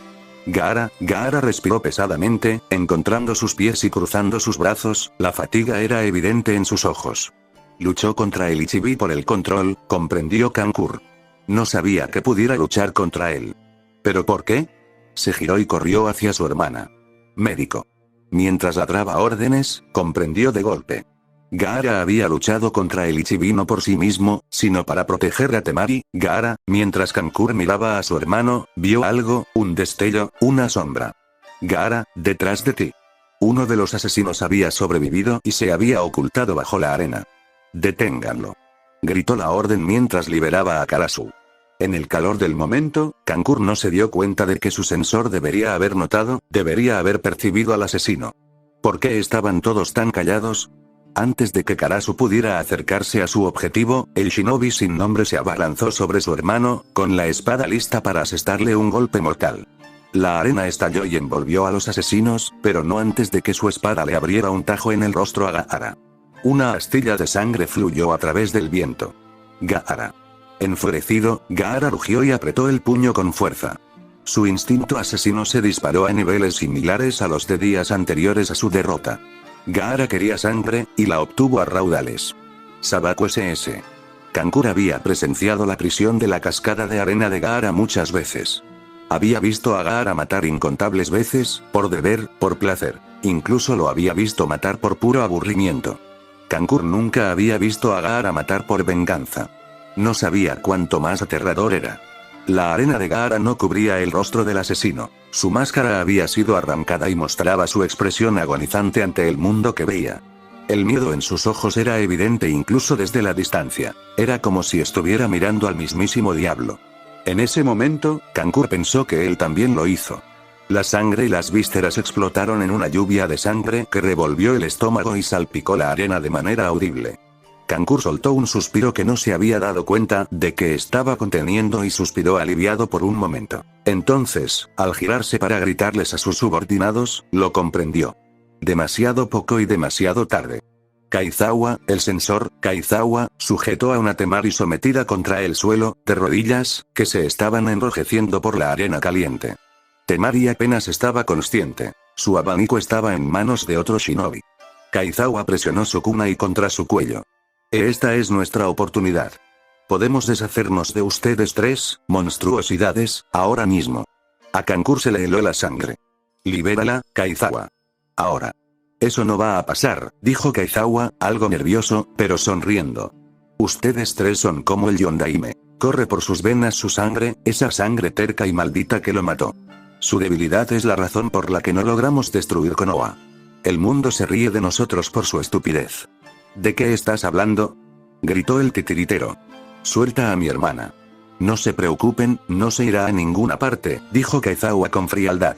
Gaara respiró pesadamente, encontrando sus pies y cruzando sus brazos, la fatiga era evidente en sus ojos. Luchó contra el Ichibi por el control, comprendió Kankuro. No sabía que pudiera luchar contra él. ¿Pero por qué? Se giró y corrió hacia su hermana. Médico. Mientras ladraba órdenes, comprendió de golpe. Gaara había luchado contra el Ichibi no por sí mismo, sino para proteger a Temari. Gaara, mientras Kankuro miraba a su hermano, vio algo, un destello, una sombra. Gaara, detrás de ti. Uno de los asesinos había sobrevivido y se había ocultado bajo la arena. Deténganlo. Gritó la orden mientras liberaba a Karasu. En el calor del momento, Kankuro no se dio cuenta de que su sensor debería haber notado, debería haber percibido al asesino. ¿Por qué estaban todos tan callados? Antes de que Karasu pudiera acercarse a su objetivo, el shinobi sin nombre se abalanzó sobre su hermano, con la espada lista para asestarle un golpe mortal. La arena estalló y envolvió a los asesinos, pero no antes de que su espada le abriera un tajo en el rostro a Gaara. Una astilla de sangre fluyó a través del viento. Gaara. Enfurecido, Gaara rugió y apretó el puño con fuerza. Su instinto asesino se disparó a niveles similares a los de días anteriores a su derrota. Gaara quería sangre, y la obtuvo a raudales. Sabaku SS. Kankura había presenciado la prisión de la cascada de arena de Gaara muchas veces. Había visto a Gaara matar incontables veces, por deber, por placer. Incluso lo había visto matar por puro aburrimiento. Kankur nunca había visto a Gaara matar por venganza. No sabía cuánto más aterrador era. La arena de Gaara no cubría el rostro del asesino. Su máscara había sido arrancada y mostraba su expresión agonizante ante el mundo que veía. El miedo en sus ojos era evidente incluso desde la distancia. Era como si estuviera mirando al mismísimo diablo. En ese momento, Kankur pensó que él también lo hizo. La sangre y las vísceras explotaron en una lluvia de sangre que revolvió el estómago y salpicó la arena de manera audible. Kankur soltó un suspiro que no se había dado cuenta de que estaba conteniendo y suspiró aliviado por un momento. Entonces, al girarse para gritarles a sus subordinados, lo comprendió. Demasiado poco y demasiado tarde. Kaizawa, el sensor, Kaizawa, sujetó a una Temari sometida contra el suelo, de rodillas, que se estaban enrojeciendo por la arena caliente. Temari apenas estaba consciente. Su abanico estaba en manos de otro shinobi. Kaizawa presionó su kunai contra su cuello. Esta es nuestra oportunidad. Podemos deshacernos de ustedes tres, monstruosidades, ahora mismo. A Kankur se le heló la sangre. Libérala, Kaizawa. Ahora. Eso no va a pasar, dijo Kaizawa, algo nervioso, pero sonriendo. Ustedes tres son como el Yondaime. Corre por sus venas su sangre, esa sangre terca y maldita que lo mató. Su debilidad es la razón por la que no logramos destruir Konoha. El mundo se ríe de nosotros por su estupidez. ¿De qué estás hablando?, gritó el titiritero. Suelta a mi hermana. No se preocupen, no se irá a ninguna parte, dijo Kaizawa con frialdad.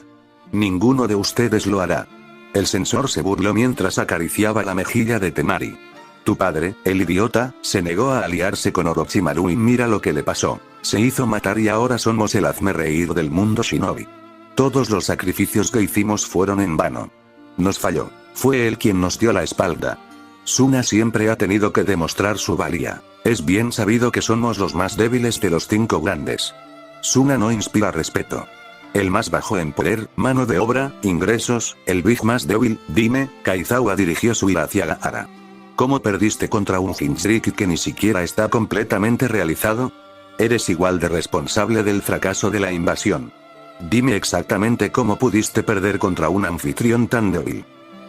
Ninguno de ustedes lo hará. El sensor se burló mientras acariciaba la mejilla de Temari. Tu padre, el idiota, se negó a aliarse con Orochimaru y mira lo que le pasó. Se hizo matar y ahora somos el hazmerreír del mundo shinobi. Todos los sacrificios que hicimos fueron en vano. Nos falló. Fue él quien nos dio la espalda. Suna siempre ha tenido que demostrar su valía. Es bien sabido que somos los más débiles de los 5 grandes. Suna no inspira respeto. El más bajo en poder, mano de obra, ingresos, el big más débil, dime, Kaizawa dirigió su ira hacia Gaara. ¿Cómo perdiste contra un Jinchuriki que ni siquiera está completamente realizado? Eres igual de responsable del fracaso de la invasión. Dime exactamente cómo pudiste perder contra un anfitrión tan débil.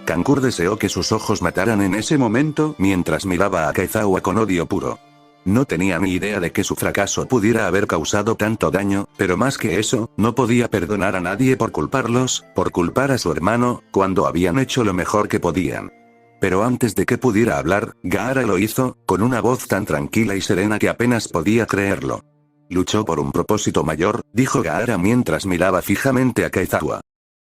Kankur deseó que sus ojos mataran en ese momento mientras miraba a Kaizawa con odio puro. No tenía ni idea de que su fracaso pudiera haber causado tanto daño, pero más que eso, no podía perdonar a nadie por culparlos, por culpar a su hermano, cuando habían hecho lo mejor que podían. Pero antes de que pudiera hablar, Gaara lo hizo, con una voz tan tranquila y serena que apenas podía creerlo. Luchó por un propósito mayor, dijo Gaara mientras miraba fijamente a Kaizawa.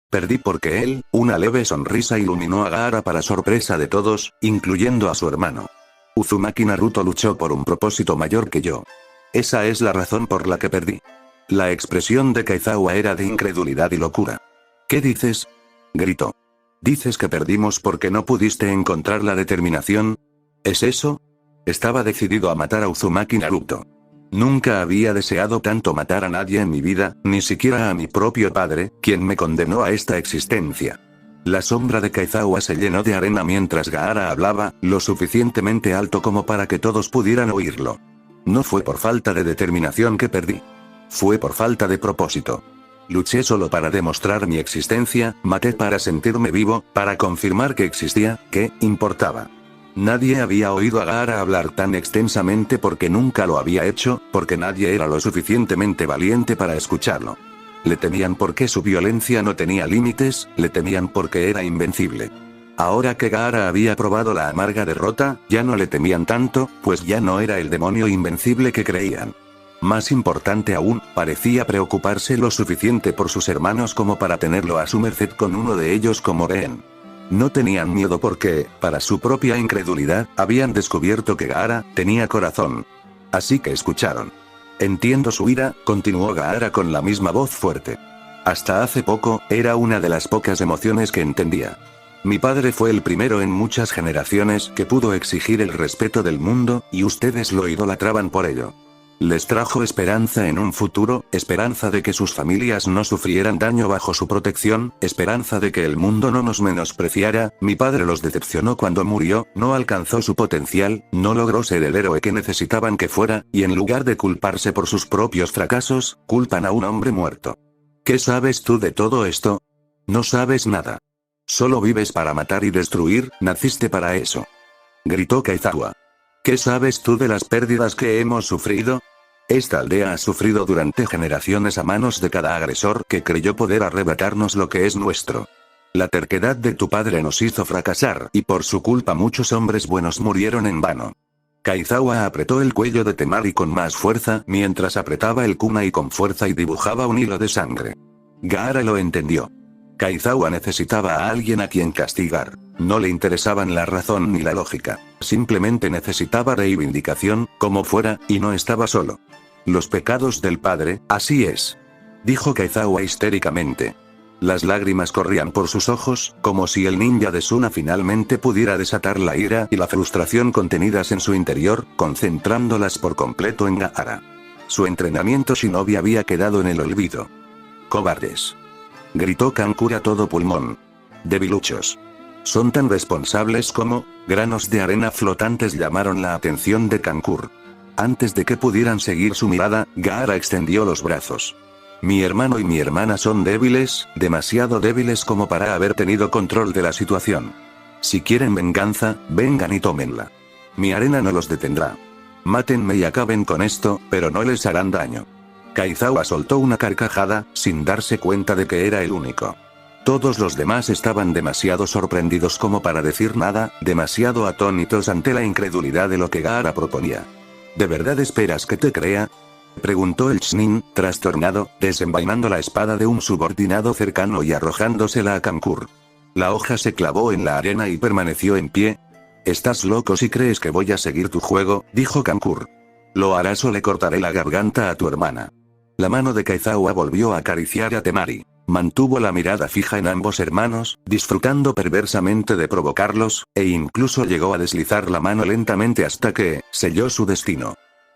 Perdí porque él, una leve sonrisa iluminó a Gaara para sorpresa de todos, incluyendo a su hermano. Uzumaki Naruto luchó por un propósito mayor que yo. Esa es la razón por la que perdí. La expresión de Kaizawa era de incredulidad y locura. ¿Qué dices?, gritó. ¿Dices que perdimos porque no pudiste encontrar la determinación? ¿Es eso? Estaba decidido a matar a Uzumaki Naruto. Nunca había deseado tanto matar a nadie en mi vida, ni siquiera a mi propio padre, quien me condenó a esta existencia. La sombra de Kaizawa se llenó de arena mientras Gaara hablaba, lo suficientemente alto como para que todos pudieran oírlo. No fue por falta de determinación que perdí. Fue por falta de propósito. Luché solo para demostrar mi existencia, maté para sentirme vivo, para confirmar que existía, que importaba. Nadie había oído a Gaara hablar tan extensamente porque nunca lo había hecho, porque nadie era lo suficientemente valiente para escucharlo. Le temían porque su violencia no tenía límites, le temían porque era invencible. Ahora que Gaara había probado la amarga derrota, ya no le temían tanto, pues ya no era el demonio invencible que creían. Más importante aún, parecía preocuparse lo suficiente por sus hermanos como para tenerlo a su merced con uno de ellos como rehén. No tenían miedo porque, para su propia incredulidad, habían descubierto que Gaara tenía corazón. Así que escucharon. Entiendo su ira, continuó Gaara con la misma voz fuerte. Hasta hace poco, era una de las pocas emociones que entendía. Mi padre fue el primero en muchas generaciones que pudo exigir el respeto del mundo, y ustedes lo idolatraban por ello. Les trajo esperanza en un futuro, esperanza de que sus familias no sufrieran daño bajo su protección, esperanza de que el mundo no nos menospreciara. Mi padre los decepcionó cuando murió, no alcanzó su potencial, no logró ser el héroe que necesitaban que fuera, y en lugar de culparse por sus propios fracasos, culpan a un hombre muerto. ¿Qué sabes tú de todo esto? No sabes nada. Solo vives para matar y destruir, naciste para eso. Gritó Kaizawa. ¿Qué sabes tú de las pérdidas que hemos sufrido? Esta aldea ha sufrido durante generaciones a manos de cada agresor que creyó poder arrebatarnos lo que es nuestro. La terquedad de tu padre nos hizo fracasar, y por su culpa muchos hombres buenos murieron en vano. Kaizawa apretó el cuello de Temari con más fuerza, mientras apretaba el kunai con fuerza y dibujaba un hilo de sangre. Gaara lo entendió. Kaizawa necesitaba a alguien a quien castigar. No le interesaban la razón ni la lógica. Simplemente necesitaba reivindicación, como fuera, y no estaba solo. Los pecados del padre, así es. Dijo Kaizawa histéricamente. Las lágrimas corrían por sus ojos, como si el ninja de Suna finalmente pudiera desatar la ira y la frustración contenidas en su interior, concentrándolas por completo en Gaara. Su entrenamiento shinobi había quedado en el olvido. Cobardes. Gritó Kankura a todo pulmón. Debiluchos. Son tan responsables como, granos de arena flotantes llamaron la atención de Kankura. Antes de que pudieran seguir su mirada, Gaara extendió los brazos. Mi hermano y mi hermana son débiles, demasiado débiles como para haber tenido control de la situación. Si quieren venganza, vengan y tómenla. Mi arena no los detendrá. Mátenme y acaben con esto, pero no les harán daño. Kaizawa soltó una carcajada, sin darse cuenta de que era el único. Todos los demás estaban demasiado sorprendidos como para decir nada, demasiado atónitos ante la incredulidad de lo que Gaara proponía. ¿De verdad esperas que te crea?, preguntó el Chunin, trastornado, desenvainando la espada de un subordinado cercano y arrojándosela a Kankura. La hoja se clavó en la arena y permaneció en pie. «Estás loco si crees que voy a seguir tu juego», dijo Kankura. «Lo harás o le cortaré la garganta a tu hermana». La mano de Kaizawa volvió a acariciar a Temari. Mantuvo la mirada fija en ambos hermanos, disfrutando perversamente de provocarlos, e incluso llegó a deslizar la mano lentamente hasta que selló su destino.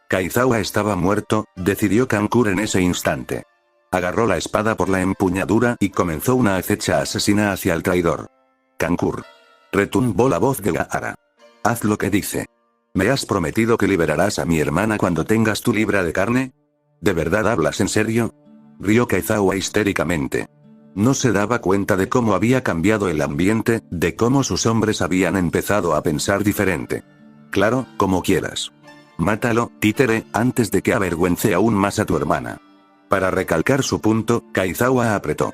Kaizawa estaba muerto, decidió Kankura en ese instante. Agarró la espada por la empuñadura y comenzó una acecha asesina hacia el traidor. Kankura. Retumbó la voz de Gaara. Haz lo que dice. ¿Me has prometido que liberarás a mi hermana cuando tengas tu libra de carne? ¿De verdad hablas en serio? Rió Kaizawa histéricamente. No se daba cuenta de cómo había cambiado el ambiente, de cómo sus hombres habían empezado a pensar diferente. Claro, como quieras. Mátalo, títere, antes de que avergüence aún más a tu hermana. Para recalcar su punto, Kaizawa apretó.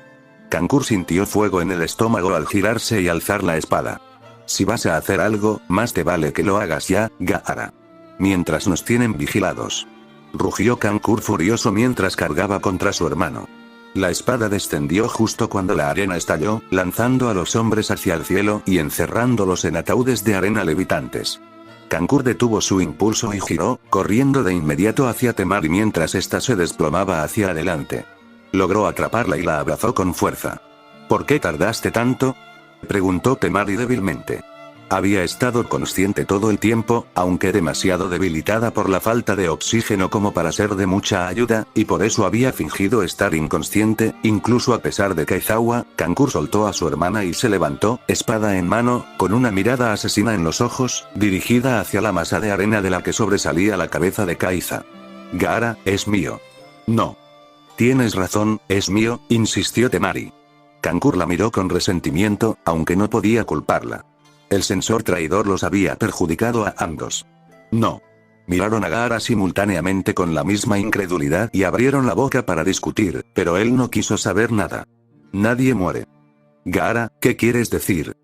Kankura sintió fuego en el estómago al girarse y alzar la espada. Si vas a hacer algo, más te vale que lo hagas ya, Gaara. Mientras nos tienen vigilados. Rugió Kankura furioso mientras cargaba contra su hermano. La espada descendió justo cuando la arena estalló, lanzando a los hombres hacia el cielo y encerrándolos en ataúdes de arena levitantes. Kankura detuvo su impulso y giró, corriendo de inmediato hacia Temari mientras ésta se desplomaba hacia adelante. Logró atraparla y la abrazó con fuerza. ¿Por qué tardaste tanto?, preguntó Temari débilmente. Había estado consciente todo el tiempo, aunque demasiado debilitada por la falta de oxígeno como para ser de mucha ayuda, y por eso había fingido estar inconsciente, incluso a pesar de Kaizawa. Kankura soltó a su hermana y se levantó, espada en mano, con una mirada asesina en los ojos, dirigida hacia la masa de arena de la que sobresalía la cabeza de Kaiza. Gaara, es mío. No. Tienes razón, es mío, insistió Temari. Kankura la miró con resentimiento, aunque no podía culparla. El sensor traidor los había perjudicado a ambos. No. Miraron a Gaara simultáneamente con la misma incredulidad y abrieron la boca para discutir, pero él no quiso saber nada. Nadie muere. Gaara, ¿qué quieres decir?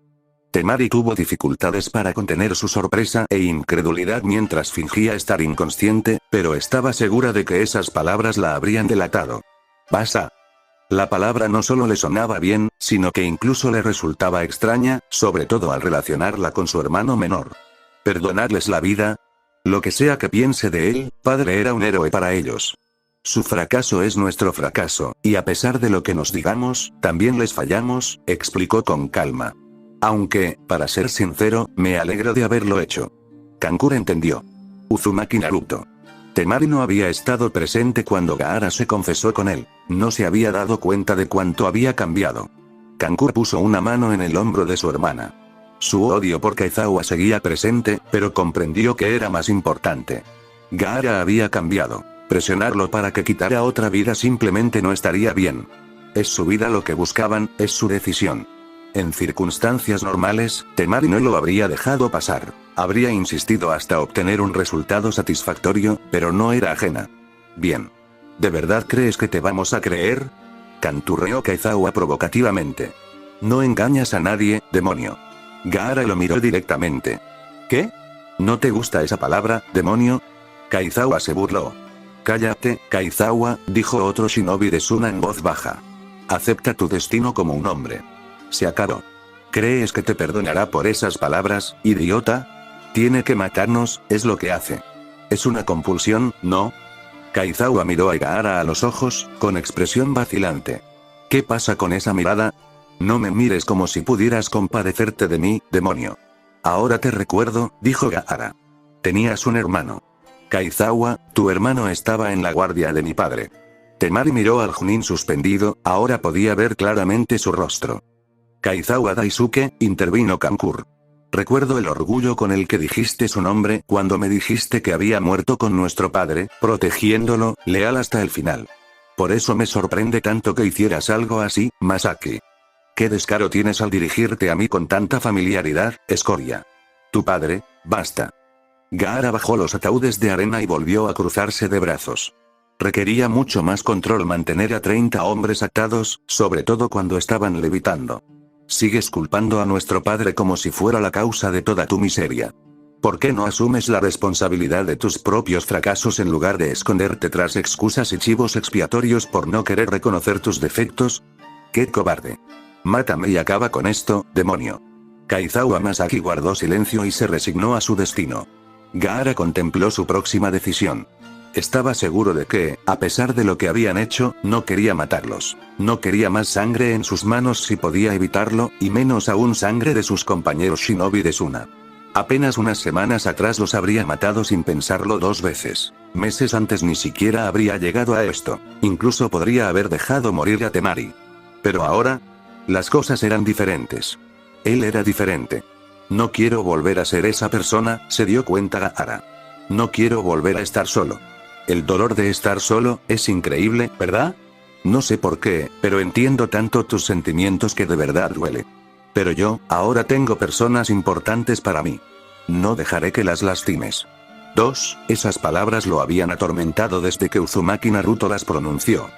Temari tuvo dificultades para contener su sorpresa e incredulidad mientras fingía estar inconsciente, pero estaba segura de que esas palabras la habrían delatado. Basta. La palabra no solo le sonaba bien, sino que incluso le resultaba extraña, sobre todo al relacionarla con su hermano menor. ¿Perdonarles la vida? Lo que sea que piense de él, padre era un héroe para ellos. Su fracaso es nuestro fracaso, y a pesar de lo que nos digamos, también les fallamos, explicó con calma. Aunque, para ser sincero, me alegro de haberlo hecho. Kankuro entendió. Uzumaki Naruto. Temari no había estado presente cuando Gaara se confesó con él, no se había dado cuenta de cuánto había cambiado. Kankuro puso una mano en el hombro de su hermana. Su odio por Kaizawa seguía presente, pero comprendió que era más importante. Gaara había cambiado. Presionarlo para que quitara otra vida simplemente no estaría bien. Es su vida lo que buscaban, es su decisión. En circunstancias normales, Temari no lo habría dejado pasar. Habría insistido hasta obtener un resultado satisfactorio, pero no era ajena. Bien. ¿De verdad crees que te vamos a creer? Canturreó Kaizawa provocativamente. No engañas a nadie, demonio. Gaara lo miró directamente. ¿Qué? ¿No te gusta esa palabra, demonio? Kaizawa se burló. Cállate, Kaizawa, dijo otro shinobi de Suna en voz baja. Acepta tu destino como un hombre. Se acabó. ¿Crees que te perdonará por esas palabras, idiota? Tiene que matarnos, es lo que hace. Es una compulsión, ¿no? Kaizawa miró a Gaara a los ojos, con expresión vacilante. ¿Qué pasa con esa mirada? No me mires como si pudieras compadecerte de mí, demonio. Ahora te recuerdo, dijo Gaara. Tenías un hermano. Kaizawa, tu hermano estaba en la guardia de mi padre. Temari miró al Junin suspendido, ahora podía ver claramente su rostro. Kaizawa Daisuke, intervino Kankuro. Recuerdo el orgullo con el que dijiste su nombre cuando me dijiste que había muerto con nuestro padre, protegiéndolo, leal hasta el final. Por eso me sorprende tanto que hicieras algo así, Masaki. ¿Qué descaro tienes al dirigirte a mí con tanta familiaridad, escoria? Tu padre, basta. Gaara bajó los ataúdes de arena y volvió a cruzarse de brazos. Requería mucho más control mantener a 30 hombres atados, sobre todo cuando estaban levitando. Sigues culpando a nuestro padre como si fuera la causa de toda tu miseria. ¿Por qué no asumes la responsabilidad de tus propios fracasos en lugar de esconderte tras excusas y chivos expiatorios por no querer reconocer tus defectos? ¡Qué cobarde! Mátame y acaba con esto, demonio. Kaizawa Masaki guardó silencio y se resignó a su destino. Gaara contempló su próxima decisión. Estaba seguro de que, a pesar de lo que habían hecho, no quería matarlos. No quería más sangre en sus manos si podía evitarlo, y menos aún sangre de sus compañeros shinobi de Suna. Apenas unas semanas atrás los habría matado sin pensarlo 2 veces. Meses antes ni siquiera habría llegado a esto. Incluso podría haber dejado morir a Temari. Pero ahora, las cosas eran diferentes. Él era diferente. No quiero volver a ser esa persona, se dio cuenta Gaara. No quiero volver a estar solo. El dolor de estar solo, es increíble, ¿verdad? No sé por qué, pero entiendo tanto tus sentimientos que de verdad duele. Pero yo, ahora tengo personas importantes para mí. No dejaré que las lastimes. 2. Esas palabras lo habían atormentado desde que Uzumaki Naruto las pronunció.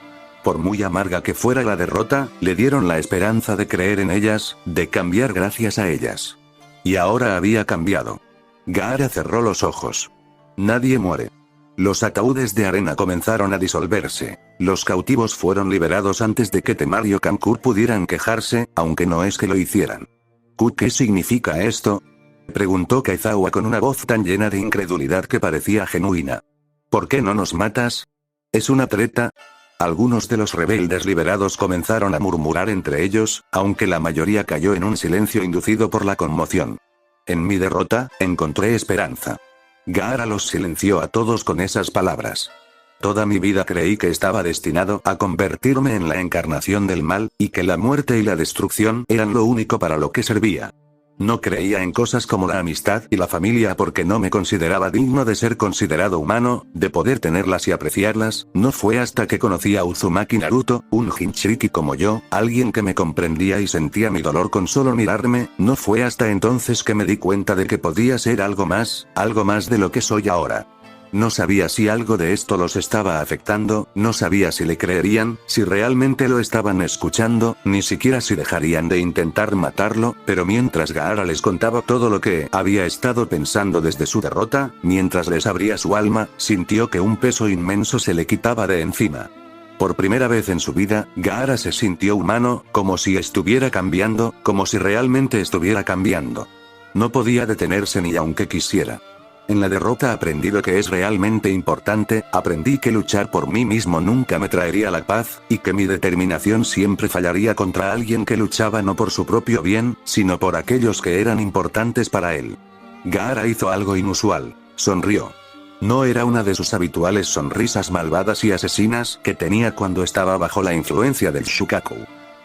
Por muy amarga que fuera la derrota, le dieron la esperanza de creer en ellas, de cambiar gracias a ellas. Y ahora había cambiado. Gaara cerró los ojos. Nadie muere. Los ataúdes de arena comenzaron a disolverse. Los cautivos fueron liberados antes de que Temari o Kankuro pudieran quejarse, aunque no es que lo hicieran. ¿Qué significa esto? Preguntó Kaizawa con una voz tan llena de incredulidad que parecía genuina. ¿Por qué no nos matas? ¿Es una treta? Algunos de los rebeldes liberados comenzaron a murmurar entre ellos, aunque la mayoría cayó en un silencio inducido por la conmoción. En mi derrota, encontré esperanza. Gaara los silenció a todos con esas palabras. Toda mi vida creí que estaba destinado a convertirme en la encarnación del mal, y que la muerte y la destrucción eran lo único para lo que servía. No creía en cosas como la amistad y la familia porque no me consideraba digno de ser considerado humano, de poder tenerlas y apreciarlas. No fue hasta que conocí a Uzumaki Naruto, un Jinchuriki como yo, alguien que me comprendía y sentía mi dolor con solo mirarme. No fue hasta entonces que me di cuenta de que podía ser algo más de lo que soy ahora. No sabía si algo de esto los estaba afectando, no sabía si le creerían, si realmente lo estaban escuchando, ni siquiera si dejarían de intentar matarlo, pero mientras Gaara les contaba todo lo que había estado pensando desde su derrota, mientras les abría su alma, sintió que un peso inmenso se le quitaba de encima. Por primera vez en su vida, Gaara se sintió humano, como si estuviera cambiando, como si realmente estuviera cambiando. No podía detenerse ni aunque quisiera. En la derrota aprendí lo que es realmente importante, aprendí que luchar por mí mismo nunca me traería la paz, y que mi determinación siempre fallaría contra alguien que luchaba no por su propio bien, sino por aquellos que eran importantes para él. Gaara hizo algo inusual, sonrió. No era una de sus habituales sonrisas malvadas y asesinas que tenía cuando estaba bajo la influencia del Shukaku.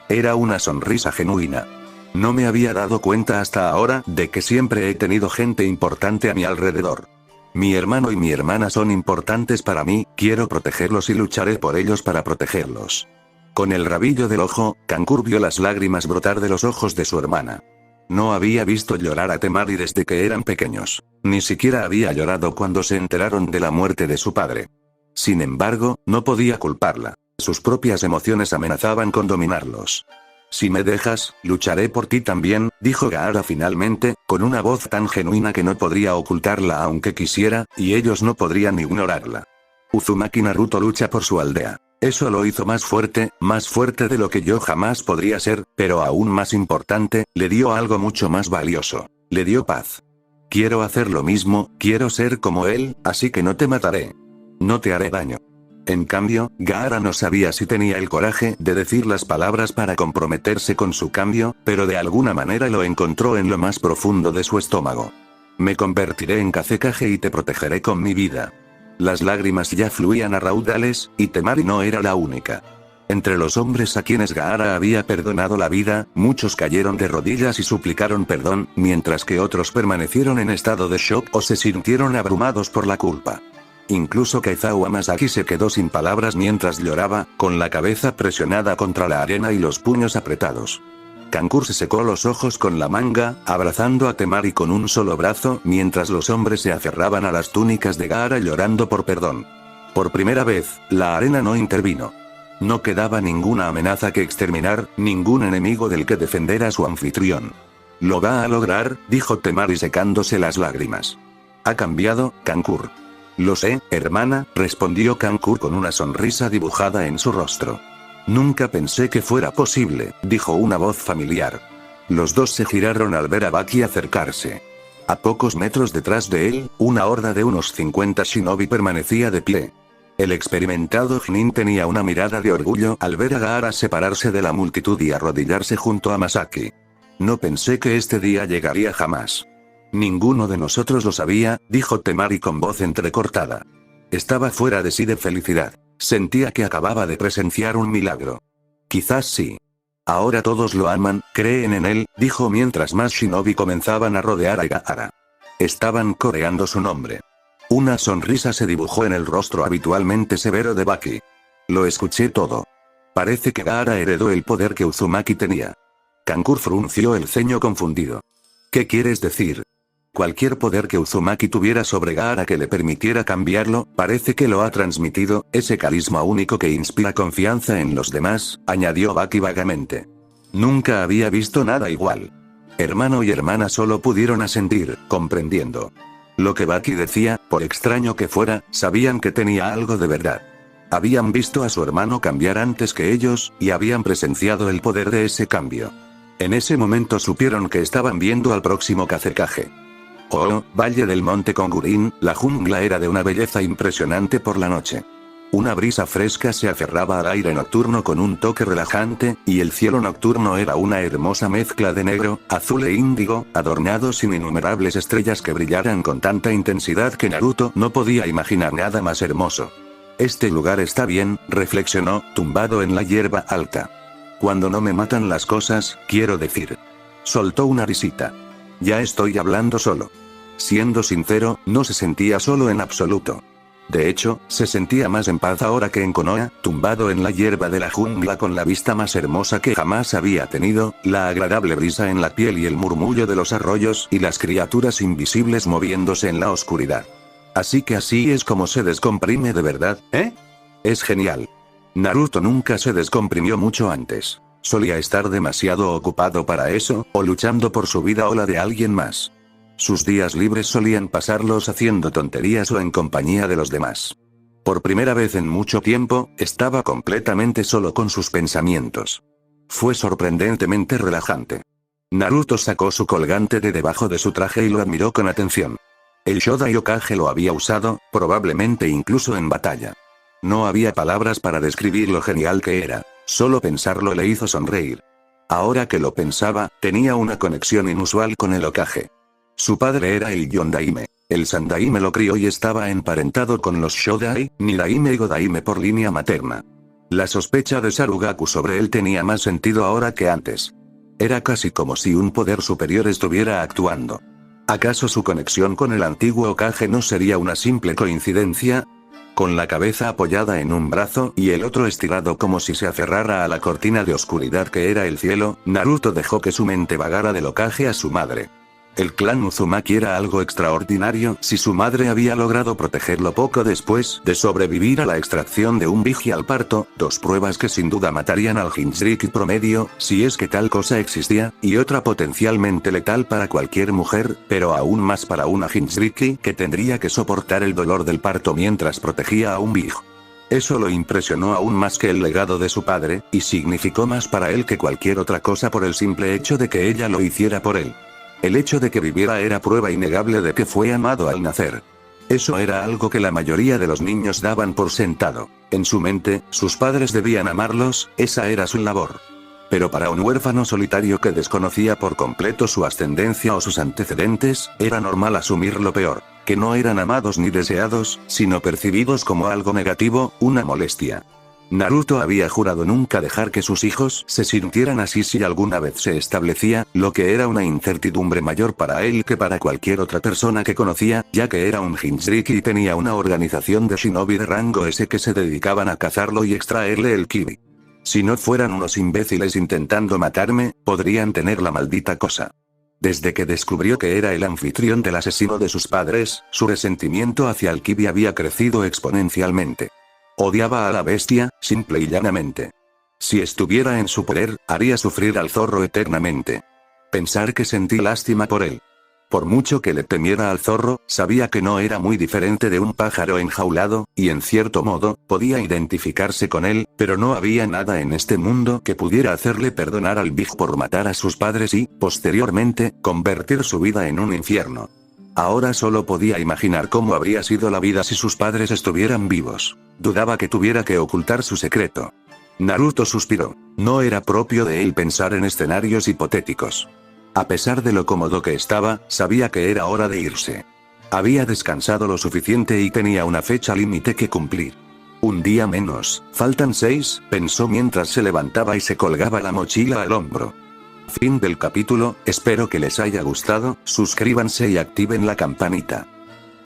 Era una sonrisa genuina. No me había dado cuenta hasta ahora de que siempre he tenido gente importante a mi alrededor. Mi hermano y mi hermana son importantes para mí, quiero protegerlos y lucharé por ellos para protegerlos. Con el rabillo del ojo, Kankur vio las lágrimas brotar de los ojos de su hermana. No había visto llorar a Temari desde que eran pequeños. Ni siquiera había llorado cuando se enteraron de la muerte de su padre. Sin embargo, no podía culparla. Sus propias emociones amenazaban con dominarlos. Si me dejas, lucharé por ti también, dijo Gaara finalmente, con una voz tan genuina que no podría ocultarla aunque quisiera, y ellos no podrían ignorarla. Uzumaki Naruto lucha por su aldea. Eso lo hizo más fuerte de lo que yo jamás podría ser, pero aún más importante, le dio algo mucho más valioso. Le dio paz. Quiero hacer lo mismo, quiero ser como él, así que no te mataré. No te haré daño. En cambio, Gaara no sabía si tenía el coraje de decir las palabras para comprometerse con su cambio, pero de alguna manera lo encontró en lo más profundo de su estómago. Me convertiré en Kazekage y te protegeré con mi vida. Las lágrimas ya fluían a raudales, y Temari no era la única. Entre los hombres a quienes Gaara había perdonado la vida, muchos cayeron de rodillas y suplicaron perdón, mientras que otros permanecieron en estado de shock o se sintieron abrumados por la culpa. Incluso Kaizawa Masaki se quedó sin palabras mientras lloraba, con la cabeza presionada contra la arena y los puños apretados. Kankur se secó los ojos con la manga, abrazando a Temari con un solo brazo, mientras los hombres se aferraban a las túnicas de Gaara llorando por perdón. Por primera vez, la arena no intervino. No quedaba ninguna amenaza que exterminar, ningún enemigo del que defender a su anfitrión. Lo va a lograr, dijo Temari secándose las lágrimas. Ha cambiado, Kankur. Lo sé, hermana, respondió Kankur con una sonrisa dibujada en su rostro. Nunca pensé que fuera posible, dijo una voz familiar. Los dos se giraron al ver a Baki acercarse. A pocos metros detrás de él, una horda de unos 50 shinobi permanecía de pie. El experimentado Chunin tenía una mirada de orgullo al ver a Gaara separarse de la multitud y arrodillarse junto a Masaki. No pensé que este día llegaría jamás. Ninguno de nosotros lo sabía, dijo Temari con voz entrecortada. Estaba fuera de sí de felicidad. Sentía que acababa de presenciar un milagro. Quizás sí. Ahora todos lo aman, creen en él, dijo mientras más shinobi comenzaban a rodear a Gaara. Estaban coreando su nombre. Una sonrisa se dibujó en el rostro habitualmente severo de Baki. Lo escuché todo. Parece que Gaara heredó el poder que Uzumaki tenía. Kankur frunció el ceño confundido. ¿Qué quieres decir? Cualquier poder que Uzumaki tuviera sobre Gaara que le permitiera cambiarlo, parece que lo ha transmitido, ese carisma único que inspira confianza en los demás, añadió Baki vagamente. Nunca había visto nada igual. Hermano y hermana solo pudieron asentir, comprendiendo. Lo que Baki decía, por extraño que fuera, sabían que tenía algo de verdad. Habían visto a su hermano cambiar antes que ellos, y habían presenciado el poder de ese cambio. En ese momento supieron que estaban viendo al próximo Kazekage. Oh, Valle del Monte Kongurin, la jungla era de una belleza impresionante por la noche. Una brisa fresca se aferraba al aire nocturno con un toque relajante, y el cielo nocturno era una hermosa mezcla de negro, azul e índigo, adornado sin innumerables estrellas que brillaran con tanta intensidad que Naruto no podía imaginar nada más hermoso. Este lugar está bien, reflexionó, tumbado en la hierba alta. Cuando no me matan las cosas, quiero decir. Soltó una risita. Ya estoy hablando solo. Siendo sincero, no se sentía solo en absoluto. De hecho, se sentía más en paz ahora que en Konoha, tumbado en la hierba de la jungla con la vista más hermosa que jamás había tenido, la agradable brisa en la piel y el murmullo de los arroyos y las criaturas invisibles moviéndose en la oscuridad. Así que así es como se descomprime de verdad, ¿eh? Es genial. Naruto nunca se descomprimió mucho antes. Solía estar demasiado ocupado para eso, o luchando por su vida o la de alguien más. Sus días libres solían pasarlos haciendo tonterías o en compañía de los demás. Por primera vez en mucho tiempo, estaba completamente solo con sus pensamientos. Fue sorprendentemente relajante. Naruto sacó su colgante de debajo de su traje y lo admiró con atención. El Shodai Hokage lo había usado, probablemente incluso en batalla. No había palabras para describir lo genial que era, solo pensarlo le hizo sonreír. Ahora que lo pensaba, tenía una conexión inusual con el Hokage. Su padre era el Yondaime. El Sandaime lo crió y estaba emparentado con los Shodai, Nidaime y Godaime por línea materna. La sospecha de Sarugaku sobre él tenía más sentido ahora que antes. Era casi como si un poder superior estuviera actuando. ¿Acaso su conexión con el antiguo Hokage no sería una simple coincidencia? Con la cabeza apoyada en un brazo y el otro estirado como si se aferrara a la cortina de oscuridad que era el cielo, Naruto dejó que su mente vagara del Hokage a su madre. El clan Uzumaki era algo extraordinario si su madre había logrado protegerlo poco después de sobrevivir a la extracción de un Bigi al parto, dos pruebas que sin duda matarían al Jinchuriki promedio, si es que tal cosa existía, y otra potencialmente letal para cualquier mujer, pero aún más para una Jinchuriki que tendría que soportar el dolor del parto mientras protegía a un Big. Eso lo impresionó aún más que el legado de su padre, y significó más para él que cualquier otra cosa por el simple hecho de que ella lo hiciera por él. El hecho de que viviera era prueba innegable de que fue amado al nacer. Eso era algo que la mayoría de los niños daban por sentado. En su mente, sus padres debían amarlos, esa era su labor. Pero para un huérfano solitario que desconocía por completo su ascendencia o sus antecedentes, era normal asumir lo peor, que no eran amados ni deseados, sino percibidos como algo negativo, una molestia. Naruto había jurado nunca dejar que sus hijos se sintieran así si alguna vez se establecía, lo que era una incertidumbre mayor para él que para cualquier otra persona que conocía, ya que era un Jinchuriki y tenía una organización de shinobi de rango S que se dedicaban a cazarlo y extraerle el kibi. Si no fueran unos imbéciles intentando matarme, podrían tener la maldita cosa. Desde que descubrió que era el anfitrión del asesino de sus padres, su resentimiento hacia el kibi había crecido exponencialmente. Odiaba a la bestia, simple y llanamente. Si estuviera en su poder, haría sufrir al zorro eternamente. Pensar que sentí lástima por él. Por mucho que le temiera al zorro, sabía que no era muy diferente de un pájaro enjaulado, y en cierto modo, podía identificarse con él, pero no había nada en este mundo que pudiera hacerle perdonar al Big por matar a sus padres y, posteriormente, convertir su vida en un infierno. Ahora solo podía imaginar cómo habría sido la vida si sus padres estuvieran vivos. Dudaba que tuviera que ocultar su secreto. Naruto suspiró. No era propio de él pensar en escenarios hipotéticos. A pesar de lo cómodo que estaba, sabía que era hora de irse. Había descansado lo suficiente y tenía una fecha límite que cumplir. Un día menos, faltan 6, pensó mientras se levantaba y se colgaba la mochila al hombro. Fin del capítulo, espero que les haya gustado, suscríbanse y activen la campanita.